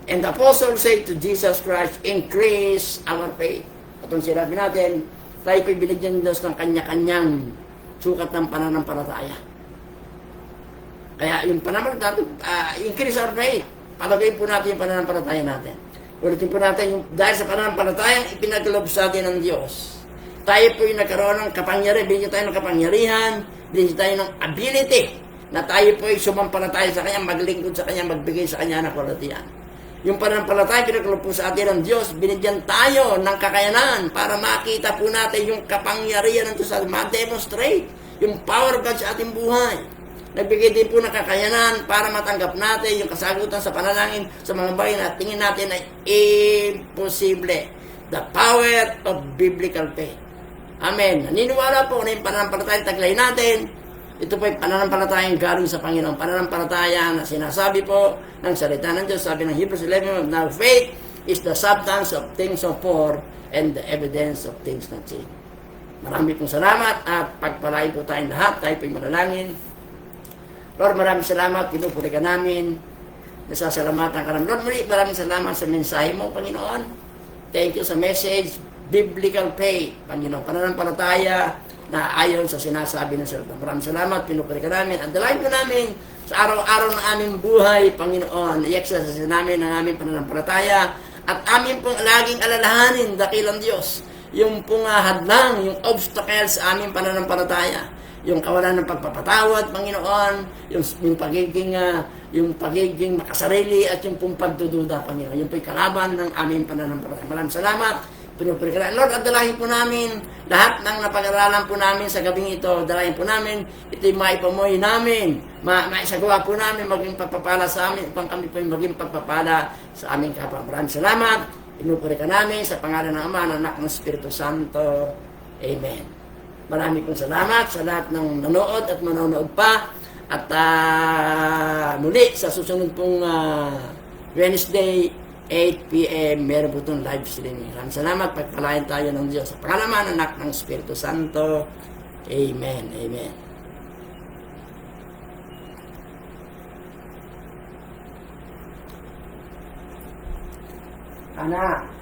Speaker 1: and the apostle said to Jesus Christ, increase our faith. At kung sinabi natin, tayo ko'y binigyan ng Diyos ng kanya-kanyang sukat ng pananampalataya. Kaya yung pananampalataya, increase our faith. Palagayin po natin yung pananampalataya natin. Ulitin po natin, dahil sa pananampalatayang ipinaglob sa atin ng Diyos, tayo po'y nagkaroon ng kapangyarihan, binigyan tayo ng kapangyarihan, binigyan tayo ng ability, na tayo po'y sumampalataya sa Kanya, maglingkod sa Kanya, magbigay sa Kanya ng kwalitiyan. Yung pananampalataya, pinagkaloob po sa atin ng Diyos, binigyan tayo ng kakayanan para makita po natin yung kapangyarihan ng Diyos at ma-demonstrate yung power of God sa ating buhay. Nagbigay din po ng kakayanan para matanggap natin yung kasagutan sa panalangin sa mga bagay na tingin natin ay imposible. The power of biblical faith. Amen. Naniniwala po na yung pananampalataya taglay natin. Ito po ay pananampalatayang galing sa Panginoon. Pananampalataya na sinasabi po ng salita ng Diyos. Sabi ng Hebrews 11, now faith is the substance of things hoped for and the evidence of things not seen. Marami pong salamat at pagpalain po tayong lahat. Tayo po'y manalangin. Lord, maraming salamat. Pinupuri ka namin. Nasasalamatan ka namin. Lord, maraming salamat sa mensahe mo, Panginoon. Thank you sa message. Biblical faith, Panginoon. Pananampalataya na ayon sa sinasabi ng salita. Maraming salamat, pinupuri ka namin. At dalayan ko namin sa araw-araw ng aming buhay, Panginoon. I-exercise namin ang aming pananampalataya at amin pong laging alalahanin, dakilang Diyos, yung pong hadlang, yung obstacles sa aming pananampalataya. Yung kawalan ng pagpapatawad, Panginoon, yung pagiging makasarili at yung pong pagdududa, Panginoon. Yung pong kalaban ng aming pananampalataya. Maraming salamat. Pinupuri ka. Lord, at dalahin po namin lahat ng napag-aralan po namin sa gabing ito. Dalahin po namin, ito'y maipamoy namin. Maisagawa po namin maging pagpapala sa amin upang kami po maging pagpapala sa aming kapwa. Maraming salamat. Pinupuri ka namin sa pangalan ng Ama, ng Anak, ng Espiritu Santo. Amen. Marami pong salamat sa lahat ng nanood at manonood pa. At muli sa susunod pong Wednesday, 8 p.m. meron po itong live streaming. Maraming salamat. Pagpalain tayo ng Diyos. Sa pangalaman, Anak, ng Espiritu Santo. Amen. Amen. Anak.